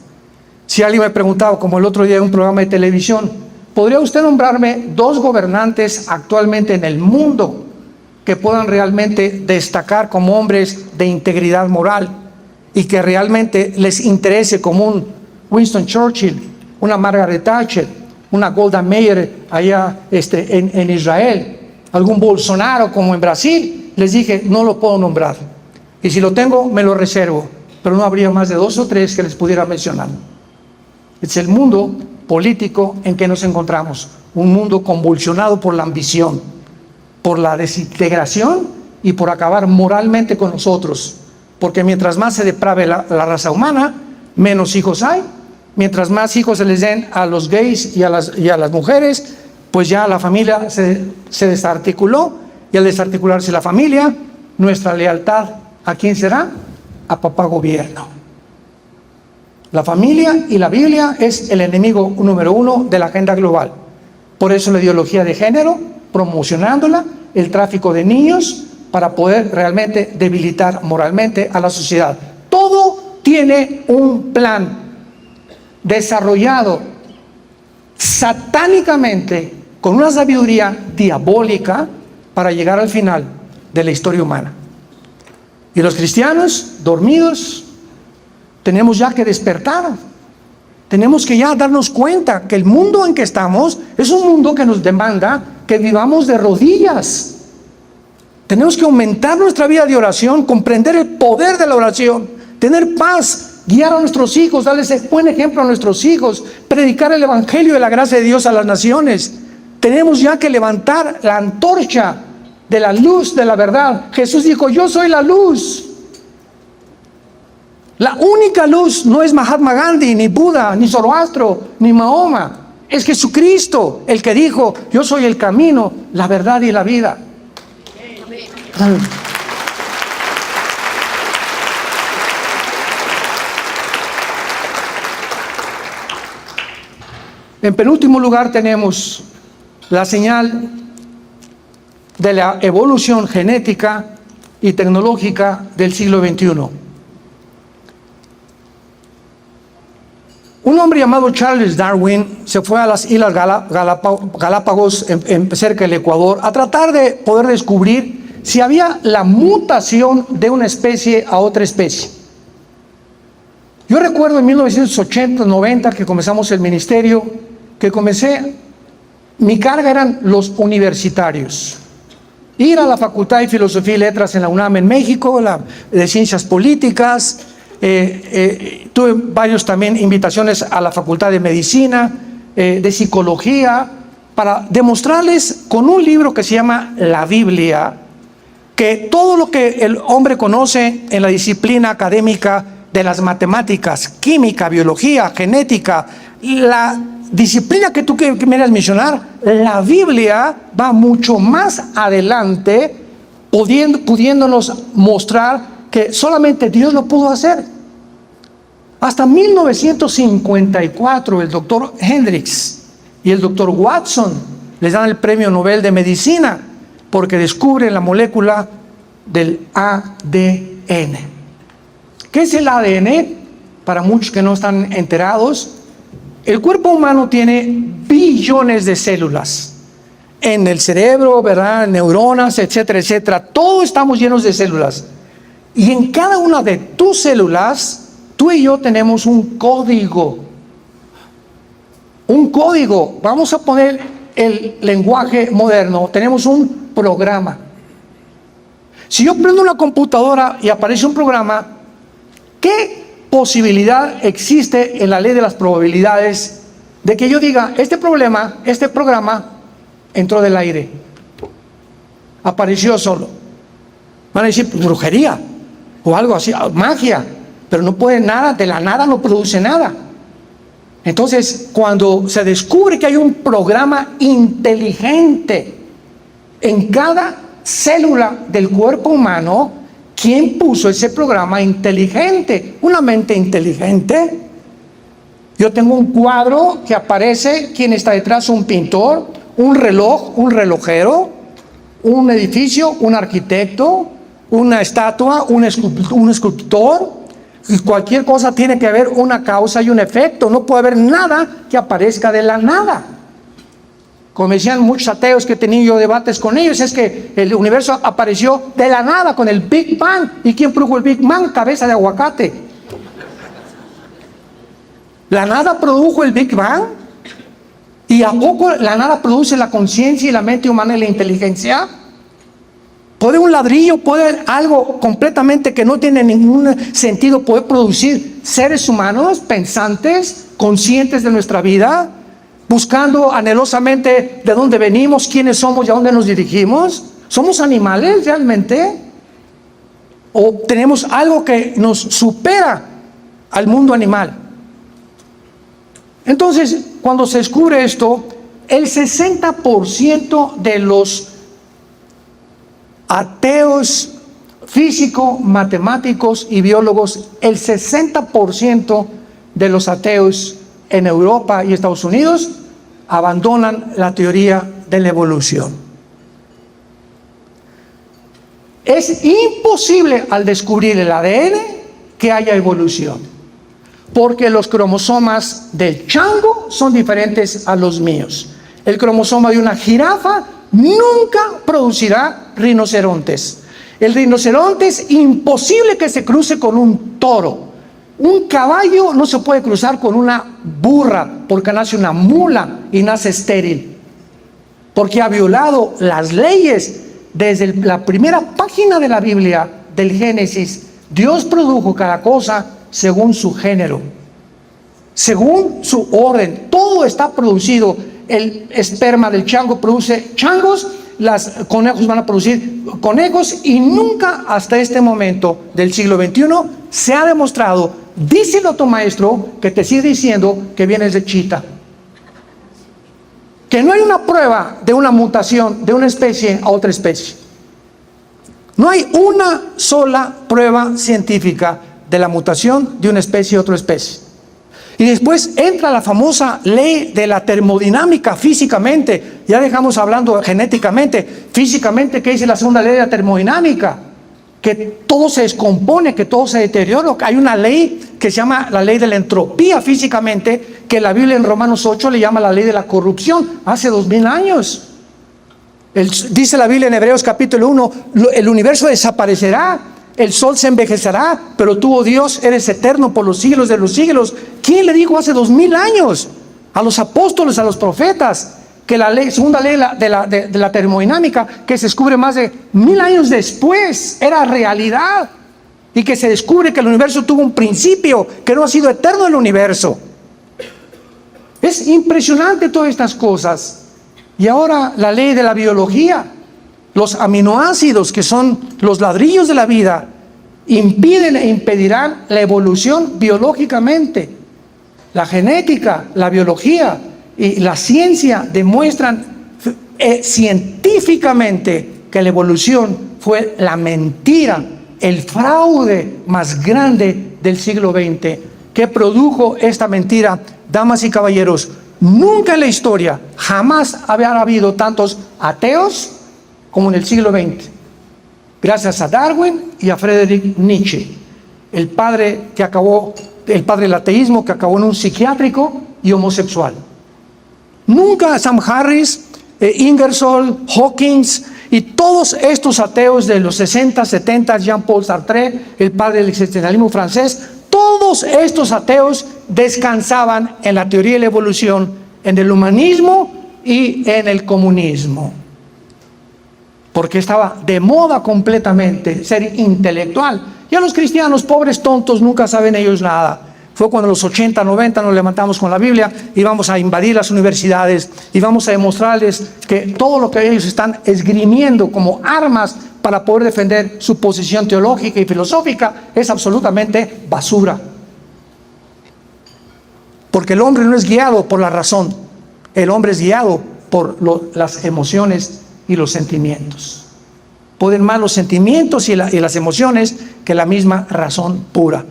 Si alguien me preguntaba, como el otro día en un programa de televisión, ¿podría usted nombrarme 2 gobernantes actualmente en el mundo que puedan realmente destacar como hombres de integridad moral y que realmente les interese, como un Winston Churchill, una Margaret Thatcher, una Golda Meir allá en Israel, algún Bolsonaro como en Brasil? Les dije, no lo puedo nombrar. Y si lo tengo, me lo reservo. Pero no habría más de 2 o 3 que les pudiera mencionar. Es el mundo político en que nos encontramos. Un mundo convulsionado por la ambición, por la desintegración y por acabar moralmente con nosotros. Porque mientras más se deprave la raza humana, menos hijos hay. Mientras más hijos se les den a los gays y a las mujeres, pues ya la familia se desarticuló. Y al desarticularse la familia, nuestra lealtad, ¿a quién será? A papá gobierno. La familia y la Biblia es el enemigo número 1 de la agenda global. Por eso la ideología de género, promocionándola, el tráfico de niños, para poder realmente debilitar moralmente a la sociedad. Todo tiene un plan desarrollado satánicamente con una sabiduría diabólica para llegar al final de la historia humana. Y los cristianos, dormidos, tenemos ya que despertar. Tenemos que ya darnos cuenta que el mundo en que estamos es un mundo que nos demanda que vivamos de rodillas. Tenemos que aumentar nuestra vida de oración, comprender el poder de la oración, tener paz, guiar a nuestros hijos, darles buen ejemplo a nuestros hijos, predicar el evangelio de la gracia de Dios a las naciones. Tenemos ya que levantar la antorcha de la luz de la verdad. Jesús dijo, yo soy la luz. La única luz no es Mahatma Gandhi, ni Buda, ni Zoroastro, ni Mahoma. Es Jesucristo el que dijo, yo soy el camino, la verdad y la vida. Amén. En penúltimo lugar tenemos la señal de la evolución genética y tecnológica del siglo XXI. Un hombre llamado Charles Darwin se fue a las Islas Galápagos, cerca del Ecuador, a tratar de poder descubrir si había la mutación de una especie a otra especie. Yo recuerdo en 1980-90 que comenzamos el ministerio, mi carga eran los universitarios. Ir a la Facultad de Filosofía y Letras en la UNAM en México, de Ciencias Políticas. Tuve varios también invitaciones a la Facultad de Medicina, de Psicología, para demostrarles con un libro que se llama La Biblia, que todo lo que el hombre conoce en la disciplina académica de las matemáticas, química, biología, genética, la disciplina que tú quieras mencionar, la Biblia va mucho más adelante, pudiéndonos mostrar que solamente Dios lo pudo hacer. Hasta 1954 el doctor Hendricks y el doctor Watson les dan el premio Nobel de Medicina porque descubren la molécula del ADN. ¿Qué es el ADN? Para muchos que no están enterados, el cuerpo humano tiene billones de células en el cerebro, ¿verdad? Neuronas, etcétera, etcétera. Todos estamos llenos de células. Y en cada una de tus células, tú y yo tenemos un código. Un código. Vamos a poner el lenguaje moderno. Tenemos un programa. Si yo prendo una computadora y aparece un programa, ¿qué posibilidad existe en la ley de las probabilidades de que yo diga, este programa entró del aire, apareció solo? Van a decir, brujería o algo así, magia, pero no puede nada, de la nada no produce nada. Entonces, cuando se descubre que hay un programa inteligente en cada célula del cuerpo humano, ¿quién puso ese programa inteligente? Una mente inteligente. Yo tengo un cuadro que aparece, ¿quién está detrás? Un pintor, un reloj, un relojero, un edificio, un arquitecto, una estatua, un escultor. Y cualquier cosa tiene que haber una causa y un efecto. No puede haber nada que aparezca de la nada. Como decían muchos ateos que he tenido yo debates con ellos, es que el universo apareció de la nada con el Big Bang. ¿Y quién produjo el Big Bang? Cabeza de aguacate. ¿La nada produjo el Big Bang? ¿Y a poco la nada produce la conciencia y la mente humana y la inteligencia? ¿Puede un ladrillo, puede algo completamente que no tiene ningún sentido, poder producir seres humanos pensantes, conscientes de nuestra vida, buscando anhelosamente de dónde venimos, quiénes somos y a dónde nos dirigimos? ¿Somos animales realmente? ¿O tenemos algo que nos supera al mundo animal? Entonces, cuando se descubre esto, el 60% de los ateos físicos, matemáticos y biólogos, el 60% de los ateos en Europa y Estados Unidos abandonan la teoría de la evolución. Es imposible al descubrir el ADN que haya evolución, porque los cromosomas del chango son diferentes a los míos. El cromosoma de una jirafa nunca producirá rinocerontes. El rinoceronte es imposible que se cruce con un toro. Un caballo no se puede cruzar con una burra, porque nace una mula y nace estéril, porque ha violado las leyes. Desde la primera página de la Biblia, del Génesis, Dios produjo cada cosa según su género, según su orden. Todo está producido. El esperma del chango produce changos, los conejos van a producir conejos, y nunca hasta este momento del siglo XXI se ha demostrado, díselo a tu maestro que te sigue diciendo que vienes de chita, que no hay una prueba de una mutación de una especie a otra especie. No hay una sola prueba científica de la mutación de una especie a otra especie. Y después entra la famosa ley de la termodinámica físicamente. Ya dejamos hablando genéticamente. Físicamente, ¿qué dice la segunda ley de la termodinámica? Que todo se descompone, que todo se deteriora. Hay una ley que se llama la ley de la entropía físicamente, que la Biblia en Romanos 8 le llama la ley de la corrupción. Hace 2000 años. Dice la Biblia en Hebreos capítulo 1, el universo desaparecerá, el sol se envejecerá, pero tú, oh Dios, eres eterno por los siglos de los siglos. ¿Quién le dijo hace 2000 años a los apóstoles, a los profetas, que la ley, segunda ley de la termodinámica, que se descubre más de 1000 años después, era realidad? Y que se descubre que el universo tuvo un principio, que no ha sido eterno el universo. Es impresionante todas estas cosas. Y ahora la ley de la biología, los aminoácidos, que son los ladrillos de la vida, impiden e impedirán la evolución biológicamente. La genética, la biología y la ciencia demuestran científicamente que la evolución fue la mentira, el fraude más grande del siglo XX, que produjo esta mentira. Damas y caballeros, nunca en la historia, jamás había habido tantos ateos como en el siglo XX, gracias a Darwin y a Friedrich Nietzsche, el padre del ateísmo, que acabó en un psiquiátrico y homosexual. Nunca Sam Harris, Ingersoll, Hawkins y todos estos ateos de los 60, 70, Jean-Paul Sartre, el padre del existencialismo francés, todos estos ateos descansaban en la teoría de la evolución, en el humanismo y en el comunismo, porque estaba de moda completamente ser intelectual. Y a los cristianos, pobres tontos, nunca saben ellos nada. Fue cuando en los 80, 90 nos levantamos con la Biblia y vamos a invadir las universidades y vamos a demostrarles que todo lo que ellos están esgrimiendo como armas para poder defender su posición teológica y filosófica es absolutamente basura. Porque el hombre no es guiado por la razón, el hombre es guiado por las emociones y los sentimientos. Pueden más los sentimientos y las emociones que la misma razón pura.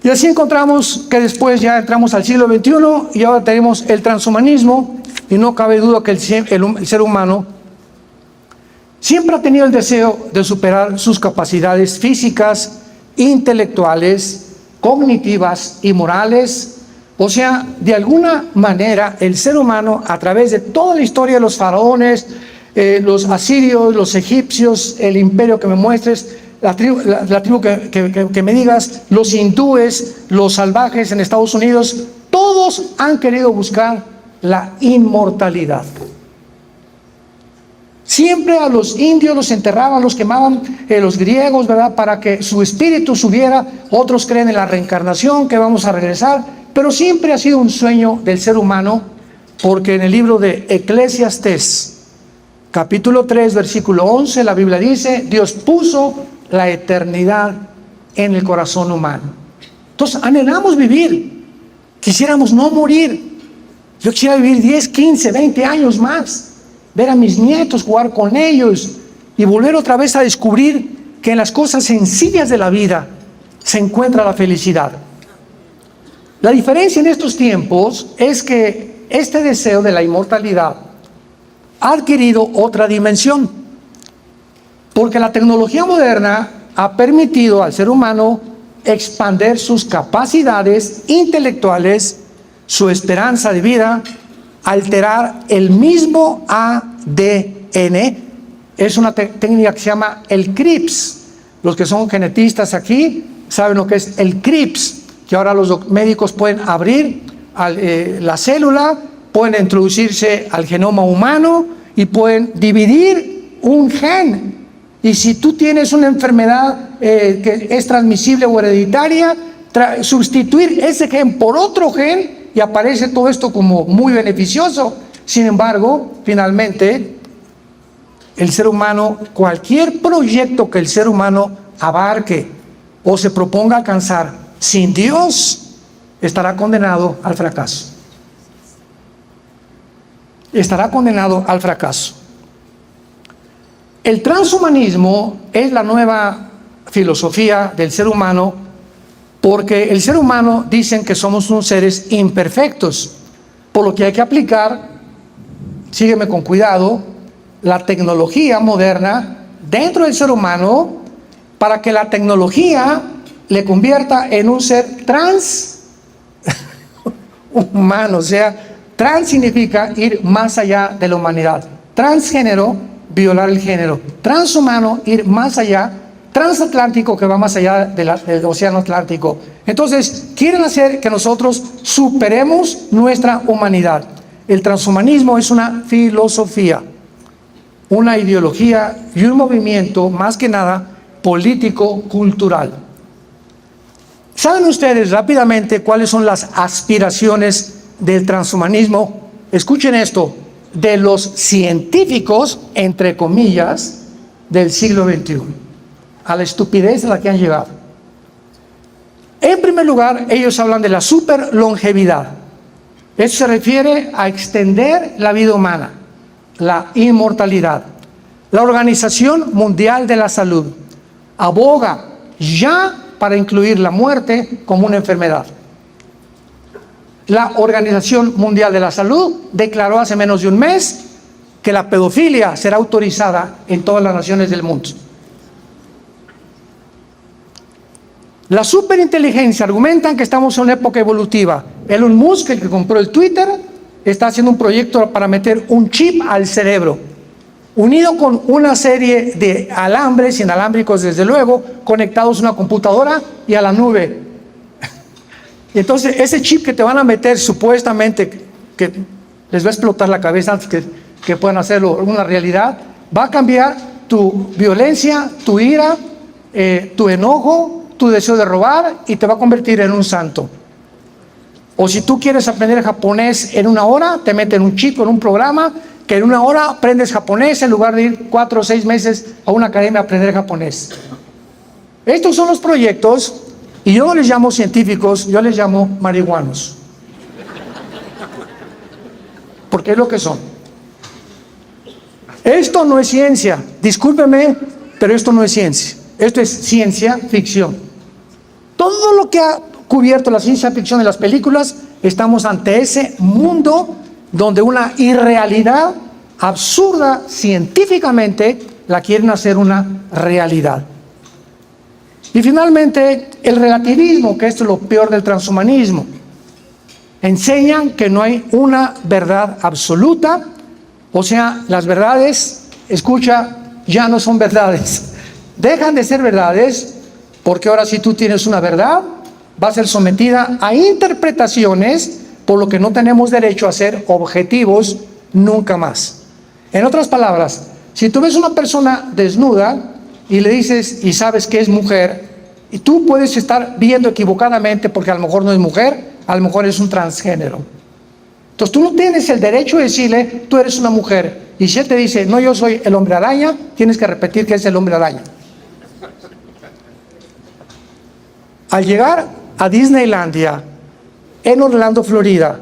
Y así encontramos que después ya entramos al siglo XXI y ahora tenemos el transhumanismo, y no cabe duda que el ser humano siempre ha tenido el deseo de superar sus capacidades físicas intelectuales, cognitivas y morales. O sea, de alguna manera el ser humano, a través de toda la historia de los faraones, los asirios, los egipcios, el imperio que me muestres, la tribu que me digas, los hindúes, los salvajes en Estados Unidos, todos han querido buscar la inmortalidad. Siempre a los indios los enterraban, los quemaban, los griegos, ¿verdad? Para que su espíritu subiera. Otros creen en la reencarnación, que vamos a regresar. Pero siempre ha sido un sueño del ser humano, porque en el libro de Eclesiastés, capítulo 3, versículo 11, la Biblia dice: Dios puso la eternidad en el corazón humano. Entonces anhelamos vivir, quisiéramos no morir. Yo quisiera vivir 10, 15, 20 años más, ver a mis nietos, jugar con ellos y volver otra vez a descubrir que en las cosas sencillas de la vida se encuentra la felicidad. La diferencia en estos tiempos es que este deseo de la inmortalidad ha adquirido otra dimensión, porque la tecnología moderna ha permitido al ser humano expandir sus capacidades intelectuales, su esperanza de vida, alterar el mismo ADN. Es una técnica que se llama el CRISPR. Los que son genetistas aquí saben lo que es el CRISPR, que ahora los médicos pueden abrir la célula, pueden introducirse al genoma humano y pueden dividir un gen. Y si tú tienes una enfermedad que es transmisible o hereditaria, sustituir ese gen por otro gen, y aparece todo esto como muy beneficioso. Sin embargo, finalmente, el ser humano, cualquier proyecto que el ser humano abarque o se proponga alcanzar sin Dios, estará condenado al fracaso. Estará condenado al fracaso. El transhumanismo es la nueva filosofía del ser humano, porque el ser humano dicen que somos unos seres imperfectos, por lo que hay que aplicar, sígueme con cuidado, la tecnología moderna dentro del ser humano, para que la tecnología le convierta en un ser humano. O sea, trans significa ir más allá de la humanidad. Transgénero, violar el género. Transhumano, ir más allá. Transatlántico, que va más allá del océano Atlántico. Entonces, quieren hacer que nosotros superemos nuestra humanidad. El transhumanismo es una filosofía, una ideología y un movimiento, más que nada, político-cultural. ¿Saben ustedes rápidamente cuáles son las aspiraciones del transhumanismo? Escuchen esto, de los científicos, entre comillas, del siglo XXI. A la estupidez a la que han llegado. En primer lugar, ellos hablan de la superlongevidad. Eso se refiere a extender la vida humana, la inmortalidad. La Organización Mundial de la Salud aboga ya para incluir la muerte como una enfermedad. La Organización Mundial de la Salud declaró hace menos de un mes que la pedofilia será autorizada en todas las naciones del mundo. La superinteligencia argumentan que estamos en una época evolutiva. Elon Musk, el que compró el Twitter, está haciendo un proyecto para meter un chip al cerebro, unido con una serie de alambres inalámbricos, desde luego, conectados a una computadora y a la nube. Y entonces ese chip que te van a meter, supuestamente, que les va a explotar la cabeza antes que puedan hacerlo una realidad, va a cambiar tu violencia, tu ira, tu enojo, tu deseo de robar, y te va a convertir en un santo. O si tú quieres aprender japonés en una hora, te meten un chip en un programa que en una hora aprendes japonés en lugar de ir 4 o 6 meses a una academia a aprender japonés. Estos son los proyectos, y yo no les llamo científicos, yo les llamo marihuanos, porque es lo que son. Esto no es ciencia, discúlpeme, pero esto no es ciencia. Esto es ciencia ficción. Todo lo que ha cubierto la ciencia ficción en las películas, estamos ante ese mundo donde una irrealidad absurda científicamente la quieren hacer una realidad. Y finalmente, el relativismo, que esto es lo peor del transhumanismo. Enseñan que no hay una verdad absoluta, o sea, las verdades, escucha, ya no son verdades. Dejan de ser verdades porque ahora si tú tienes una verdad, va a ser sometida a interpretaciones, por lo que no tenemos derecho a ser objetivos nunca más. En otras palabras, si tú ves una persona desnuda y le dices y sabes que es mujer, y tú puedes estar viendo equivocadamente porque a lo mejor no es mujer, a lo mejor es un transgénero. Entonces tú no tienes el derecho de decirle, tú eres una mujer. Y si él te dice, no, yo soy el hombre araña, tienes que repetir que es el hombre araña. Al llegar a Disneylandia, en Orlando, Florida,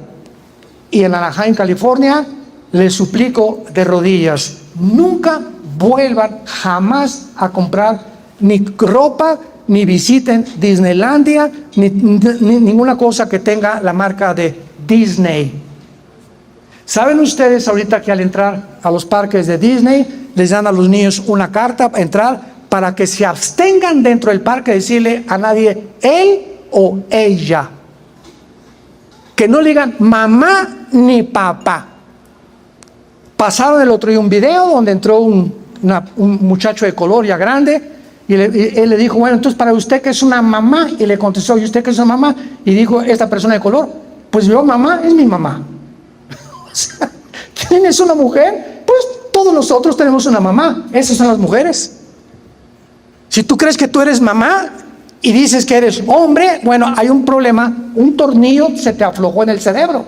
y en Anaheim, California, les suplico de rodillas, nunca vuelvan jamás a comprar ni ropa, ni visiten Disneylandia, ni ninguna cosa que tenga la marca de Disney. ¿Saben ustedes ahorita que al entrar a los parques de Disney, les dan a los niños una carta para entrar, para que se abstengan dentro del parque de decirle a nadie él o ella? Que no le digan mamá ni papá. Pasaron el otro día un video donde entró un muchacho de color ya grande, y él le dijo, bueno, entonces para usted que es una mamá, y le contestó, ¿y usted que es una mamá? Y dijo esta persona de color, pues yo mamá es mi mamá. O sea, ¿quién es una mujer? Pues todos nosotros tenemos una mamá, esas son las mujeres. Si tú crees que tú eres mamá y dices que eres hombre, bueno, hay un problema, un tornillo se te aflojó en el cerebro,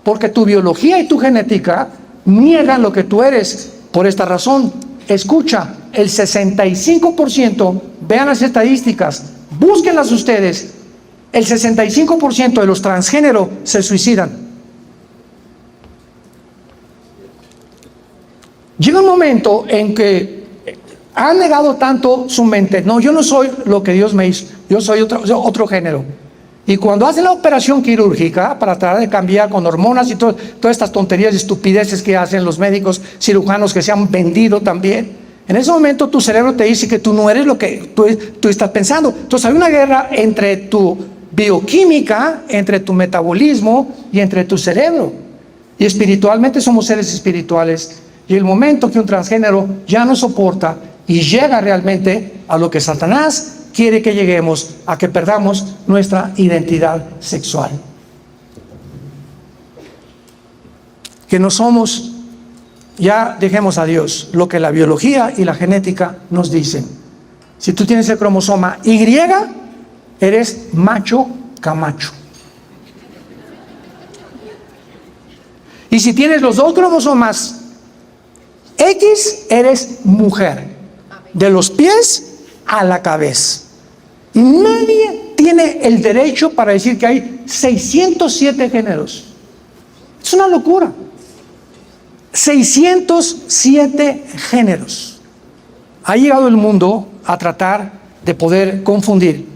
porque tu biología y tu genética niegan lo que tú eres. Por esta razón, escucha, el 65%, vean las estadísticas, búsquenlas ustedes, el 65% de los transgénero se suicidan. Llega un momento en que han negado tanto su mente, no, yo no soy lo que Dios me hizo, yo soy otro género. Y cuando hacen la operación quirúrgica para tratar de cambiar con hormonas y todas estas tonterías y estupideces que hacen los médicos cirujanos que se han vendido también, en ese momento tu cerebro te dice que tú no eres lo que tú estás pensando. Entonces hay una guerra entre tu bioquímica, entre tu metabolismo y entre tu cerebro. Y espiritualmente somos seres espirituales. Y el momento que un transgénero ya no soporta y llega realmente a lo que Satanás quiere que lleguemos, a que perdamos nuestra identidad sexual. Que no somos, ya dejemos a Dios, lo que la biología y la genética nos dicen. Si tú tienes el cromosoma Y, eres macho camacho. Y si tienes los dos cromosomas X, eres mujer, de los pies a la cabeza. Y nadie tiene el derecho para decir que hay 607 géneros. Es una locura. 607 géneros. Ha llegado el mundo a tratar de poder confundir.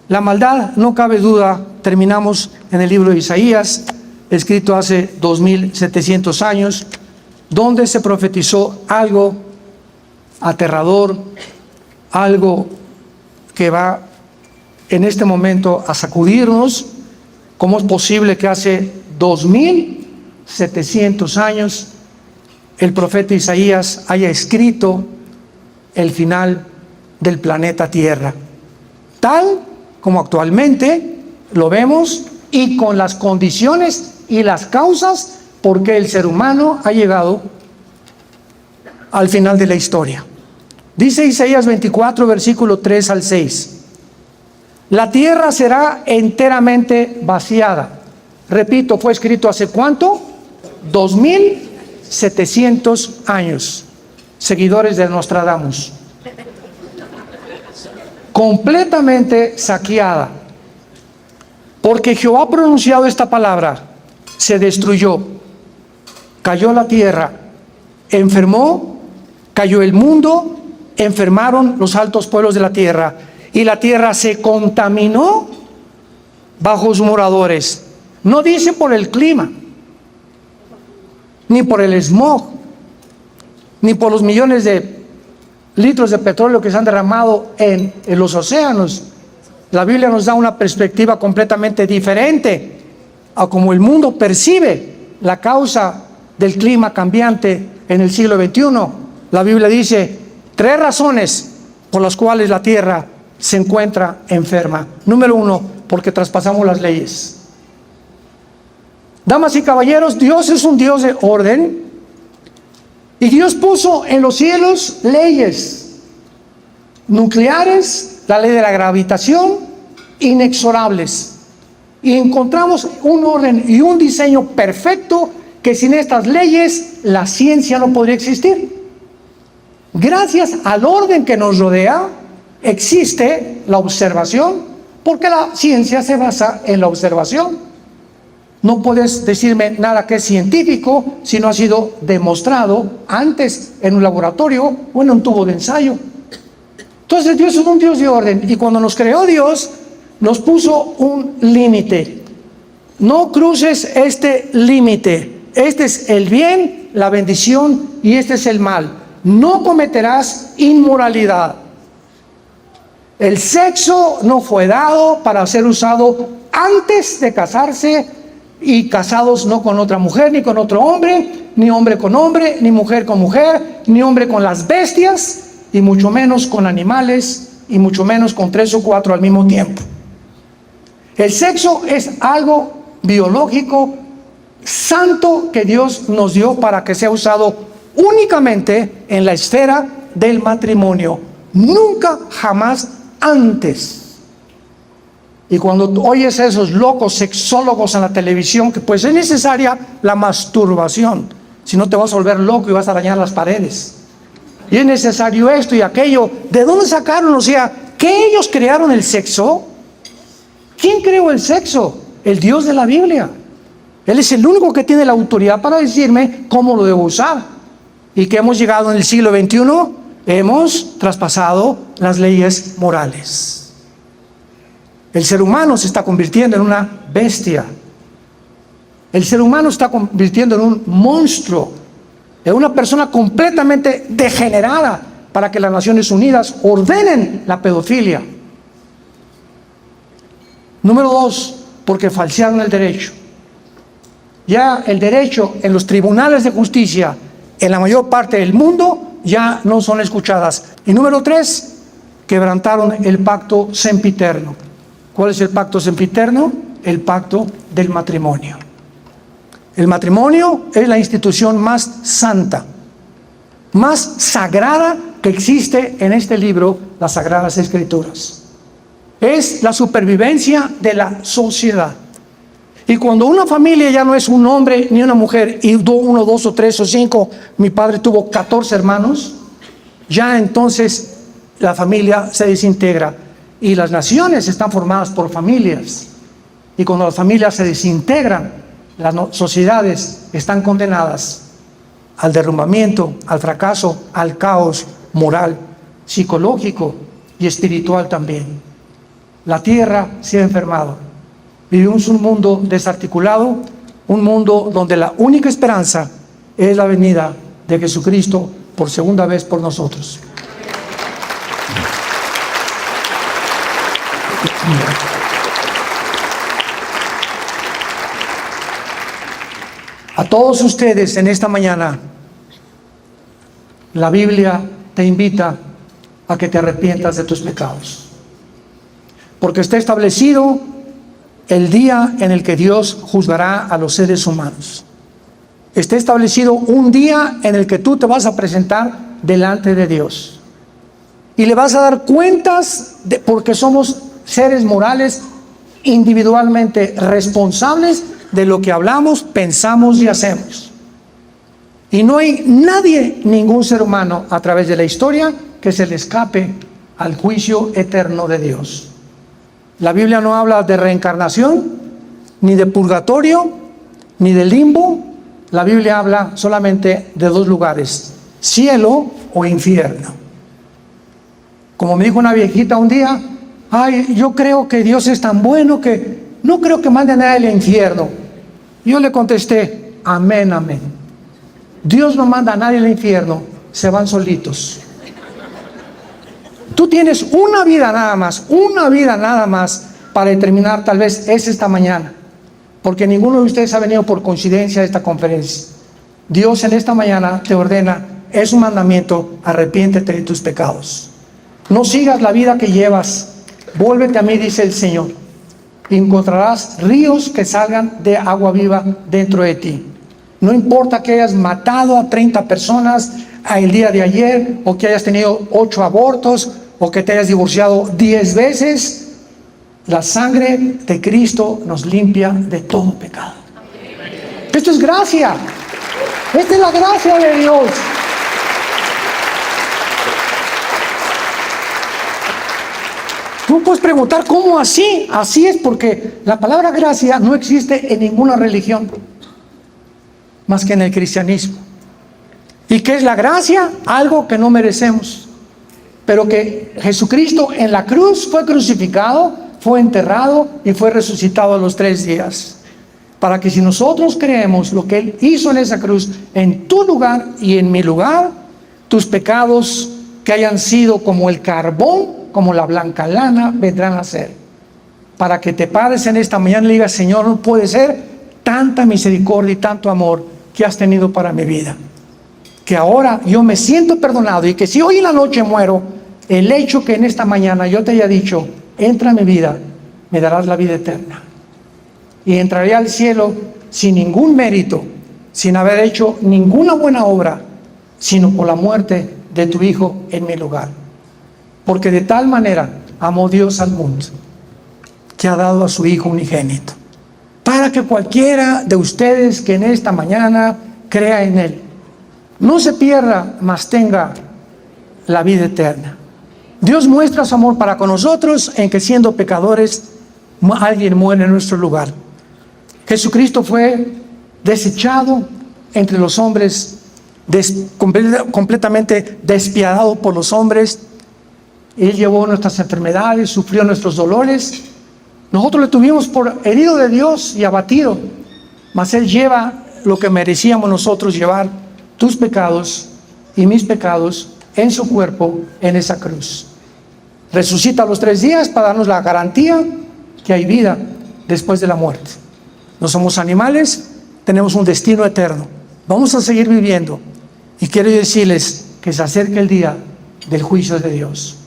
La maldad, no cabe duda, terminamos en el libro de Isaías, escrito hace 2700 años, donde se profetizó algo aterrador, algo que va en este momento a sacudirnos. ¿Cómo es posible que hace 2700 años el profeta Isaías haya escrito el final del planeta Tierra, tal como actualmente lo vemos, y con las condiciones y las causas por qué el ser humano ha llegado al final de la historia? Dice Isaías 24, versículo 3 al 6. La tierra será enteramente vaciada. Repito, fue escrito ¿hace cuánto? 2700 años. Seguidores de Nostradamus. Completamente saqueada. Porque Jehová ha pronunciado esta palabra. Se destruyó. Cayó la tierra. Enfermó. Cayó el mundo. Enfermaron los altos pueblos de la tierra. Y la tierra se contaminó bajo sus moradores. No dice por el clima, ni por el smog, ni por los millones de litros de petróleo que se han derramado en los océanos. La Biblia nos da una perspectiva completamente diferente a cómo el mundo percibe la causa del clima cambiante en el siglo XXI. La Biblia dice 3 razones por las cuales la tierra se encuentra enferma. Número 1, porque traspasamos las leyes. Damas y caballeros, Dios es un Dios de orden, y Dios puso en los cielos leyes nucleares, la ley de la gravitación, inexorables. Y encontramos un orden y un diseño perfecto que sin estas leyes la ciencia no podría existir. Gracias al orden que nos rodea, existe la observación, porque la ciencia se basa en la observación. No puedes decirme nada que es científico si no ha sido demostrado antes en un laboratorio o en un tubo de ensayo. Entonces Dios es un Dios de orden, y cuando nos creó Dios, nos puso un límite. No cruces este límite. Este es el bien, la bendición, y este es el mal. No cometerás inmoralidad. El sexo no fue dado para ser usado antes de casarse, y casados no con otra mujer ni con otro hombre, ni hombre con hombre, ni mujer con mujer, ni hombre con las bestias, y mucho menos con animales, y mucho menos con 3 o 4 al mismo tiempo. El sexo es algo biológico santo que Dios nos dio para que sea usado únicamente en la esfera del matrimonio, nunca jamás antes. Y cuando oyes a esos locos sexólogos en la televisión, que pues es necesaria la masturbación, si no te vas a volver loco y vas a dañar las paredes, y es necesario esto y aquello. ¿De dónde sacaron? O sea, ¿que ellos crearon el sexo? ¿Quién creó el sexo? El Dios de la Biblia. Él es el único que tiene la autoridad para decirme cómo lo debo usar. Y que hemos llegado en el siglo XXI, hemos traspasado las leyes morales. El ser humano se está convirtiendo en una bestia. El ser humano se está convirtiendo en un monstruo, en una persona completamente degenerada, para que las Naciones Unidas ordenen la pedofilia. Número 2, porque falsearon el derecho. Ya el derecho en los tribunales de justicia en la mayor parte del mundo ya no son escuchadas. Y número 3, quebrantaron el pacto sempiterno. ¿Cuál es el pacto sempiterno? El pacto del matrimonio. El matrimonio es la institución más santa, más sagrada que existe en este libro, las Sagradas Escrituras. Es la supervivencia de la sociedad. Y cuando una familia ya no es un hombre ni una mujer, y 1, 2 o 3 o 5, mi padre tuvo 14 hermanos, ya entonces la familia se desintegra. Y las naciones están formadas por familias. Y cuando las familias se desintegran, las sociedades están condenadas al derrumbamiento, al fracaso, al caos moral, psicológico y espiritual también. La tierra se ha enfermado. Vivimos un mundo desarticulado, un mundo donde la única esperanza es la venida de Jesucristo por segunda vez por nosotros. A todos ustedes en esta mañana, la Biblia te invita a que te arrepientas de tus pecados, porque está establecido el día en el que Dios juzgará a los seres humanos. Está establecido un día en el que tú te vas a presentar delante de Dios y le vas a dar cuentas porque somos seres morales individualmente responsables de lo que hablamos, pensamos y hacemos. Y no hay nadie, ningún ser humano a través de la historia que se le escape al juicio eterno de Dios. La Biblia no habla de reencarnación, ni de purgatorio, ni de limbo. La Biblia habla solamente de 2 lugares: cielo o infierno. Como me dijo una viejita un día: ay, yo creo que Dios es tan bueno que no creo que mande a nadie al infierno. Yo le contesté: amén, amén. Dios no manda a nadie al infierno, se van solitos. Tú tienes una vida nada más para determinar, tal vez es esta mañana, porque ninguno de ustedes ha venido por coincidencia a esta conferencia. Dios en esta mañana te ordena, es un mandamiento: arrepiéntete de tus pecados. No sigas la vida que llevas, vuélvete a mí, dice el Señor, y encontrarás ríos que salgan de agua viva dentro de ti. No importa que hayas matado a 30 personas el día de ayer, o que hayas tenido 8 abortos, o que te hayas divorciado 10 veces, la sangre de Cristo nos limpia de todo pecado. Esto es gracia. Esta es la gracia de Dios. Tú puedes preguntar, ¿cómo así? Así es porque la palabra gracia no existe en ninguna religión más que en el cristianismo. ¿Y qué es la gracia? Algo que no merecemos, pero que Jesucristo en la cruz fue crucificado, fue enterrado y fue resucitado a los 3 días. Para que si nosotros creemos lo que Él hizo en esa cruz, en tu lugar y en mi lugar, tus pecados que hayan sido como el carbón, como la blanca lana, vendrán a ser. Para que te pares en esta mañana y digas, Señor, no puede ser tanta misericordia y tanto amor que has tenido para mi vida, que ahora yo me siento perdonado, y que si hoy en la noche muero, el hecho que en esta mañana yo te haya dicho, entra a mi vida, me darás la vida eterna, y entraré al cielo sin ningún mérito, sin haber hecho ninguna buena obra, sino por la muerte de tu Hijo en mi lugar. Porque de tal manera amó Dios al mundo, que ha dado a su Hijo unigénito, para que cualquiera de ustedes que en esta mañana crea en Él, no se pierda, mas tenga la vida eterna. Dios muestra su amor para con nosotros en que, siendo pecadores, alguien muere en nuestro lugar. Jesucristo fue desechado entre los hombres, completamente despiadado por los hombres. Él llevó nuestras enfermedades, sufrió nuestros dolores. Nosotros le tuvimos por herido de Dios y abatido, mas Él lleva lo que merecíamos nosotros llevar, tus pecados y mis pecados, en su cuerpo, en esa cruz. Resucita a los 3 días para darnos la garantía que hay vida después de la muerte. No somos animales, tenemos un destino eterno. Vamos a seguir viviendo, y quiero decirles que se acerca el día del juicio de Dios.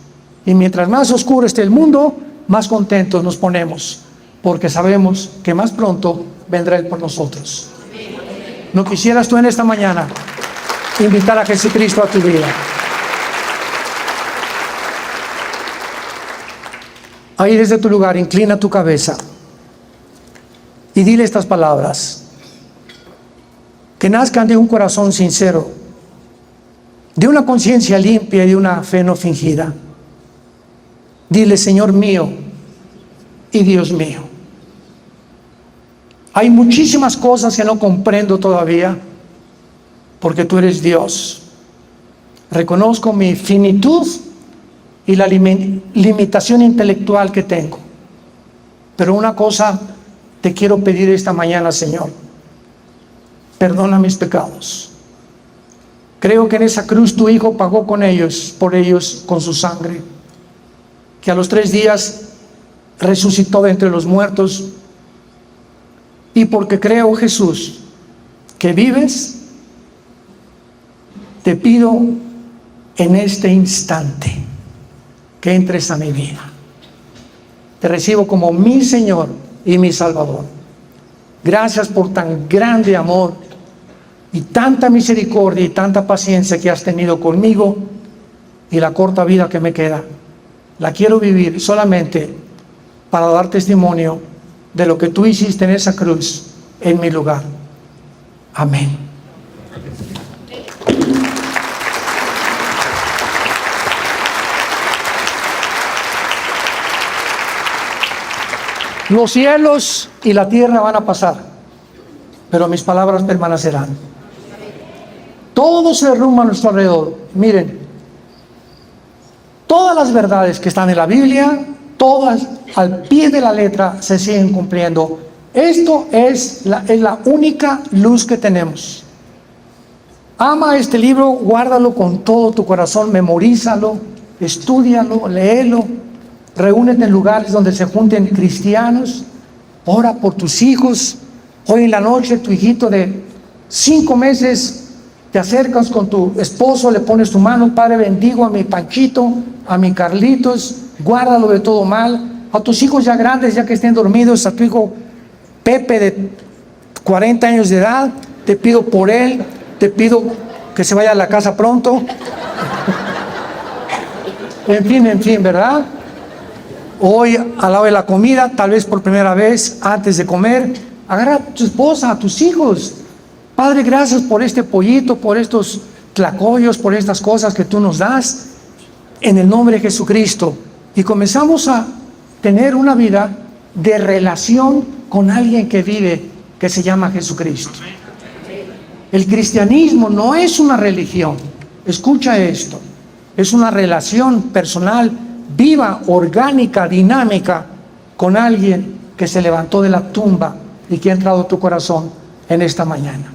Y mientras más oscuro esté el mundo, más contentos nos ponemos, porque sabemos que más pronto vendrá Él por nosotros. ¿No quisieras tú en esta mañana invitar a Jesucristo a tu vida? Ahí desde tu lugar, inclina tu cabeza y dile estas palabras, que nazcan de un corazón sincero, de una conciencia limpia y de una fe no fingida. Dile, Señor mío y Dios mío, hay muchísimas cosas que no comprendo todavía, porque tú eres Dios. Reconozco mi finitud y la limitación intelectual que tengo. Pero una cosa te quiero pedir esta mañana, Señor: perdona mis pecados. Creo que en esa cruz tu Hijo pagó por ellos con su sangre, que a los 3 días resucitó de entre los muertos. Y porque creo, Jesús, que vives, te pido en este instante que entres a mi vida. Te recibo como mi Señor y mi Salvador. Gracias por tan grande amor y tanta misericordia y tanta paciencia que has tenido conmigo, y la corta vida que me queda la quiero vivir solamente para dar testimonio de lo que tú hiciste en esa cruz en mi lugar. Amén. Los cielos y la tierra van a pasar, pero mis palabras permanecerán. Todo se derrumba a nuestro alrededor. Miren, todas las verdades que están en la Biblia, todas al pie de la letra se siguen cumpliendo. Esto es la única luz que tenemos. Ama este libro, guárdalo con todo tu corazón, memorízalo, estúdialo, léelo, reúnete en lugares donde se junten cristianos, ora por tus hijos. Hoy en la noche tu hijito de 5 meses, te acercas con tu esposo, le pones tu mano: Padre, bendigo a mi Panchito, a mi Carlitos, guárdalo de todo mal. A tus hijos ya grandes, ya que estén dormidos, a tu hijo Pepe de 40 años de edad, te pido por él, te pido que se vaya a la casa pronto. En fin, ¿verdad? Hoy, al lado de la comida, tal vez por primera vez, antes de comer, agarra a tu esposa, a tus hijos. Padre, gracias por este pollito, por estos tlacoyos, por estas cosas que tú nos das, en el nombre de Jesucristo. Y comenzamos a tener una vida de relación con alguien que vive, que se llama Jesucristo. El cristianismo no es una religión. Escucha esto. Es una relación personal, viva, orgánica, dinámica, con alguien que se levantó de la tumba y que ha entrado a tu corazón en esta mañana.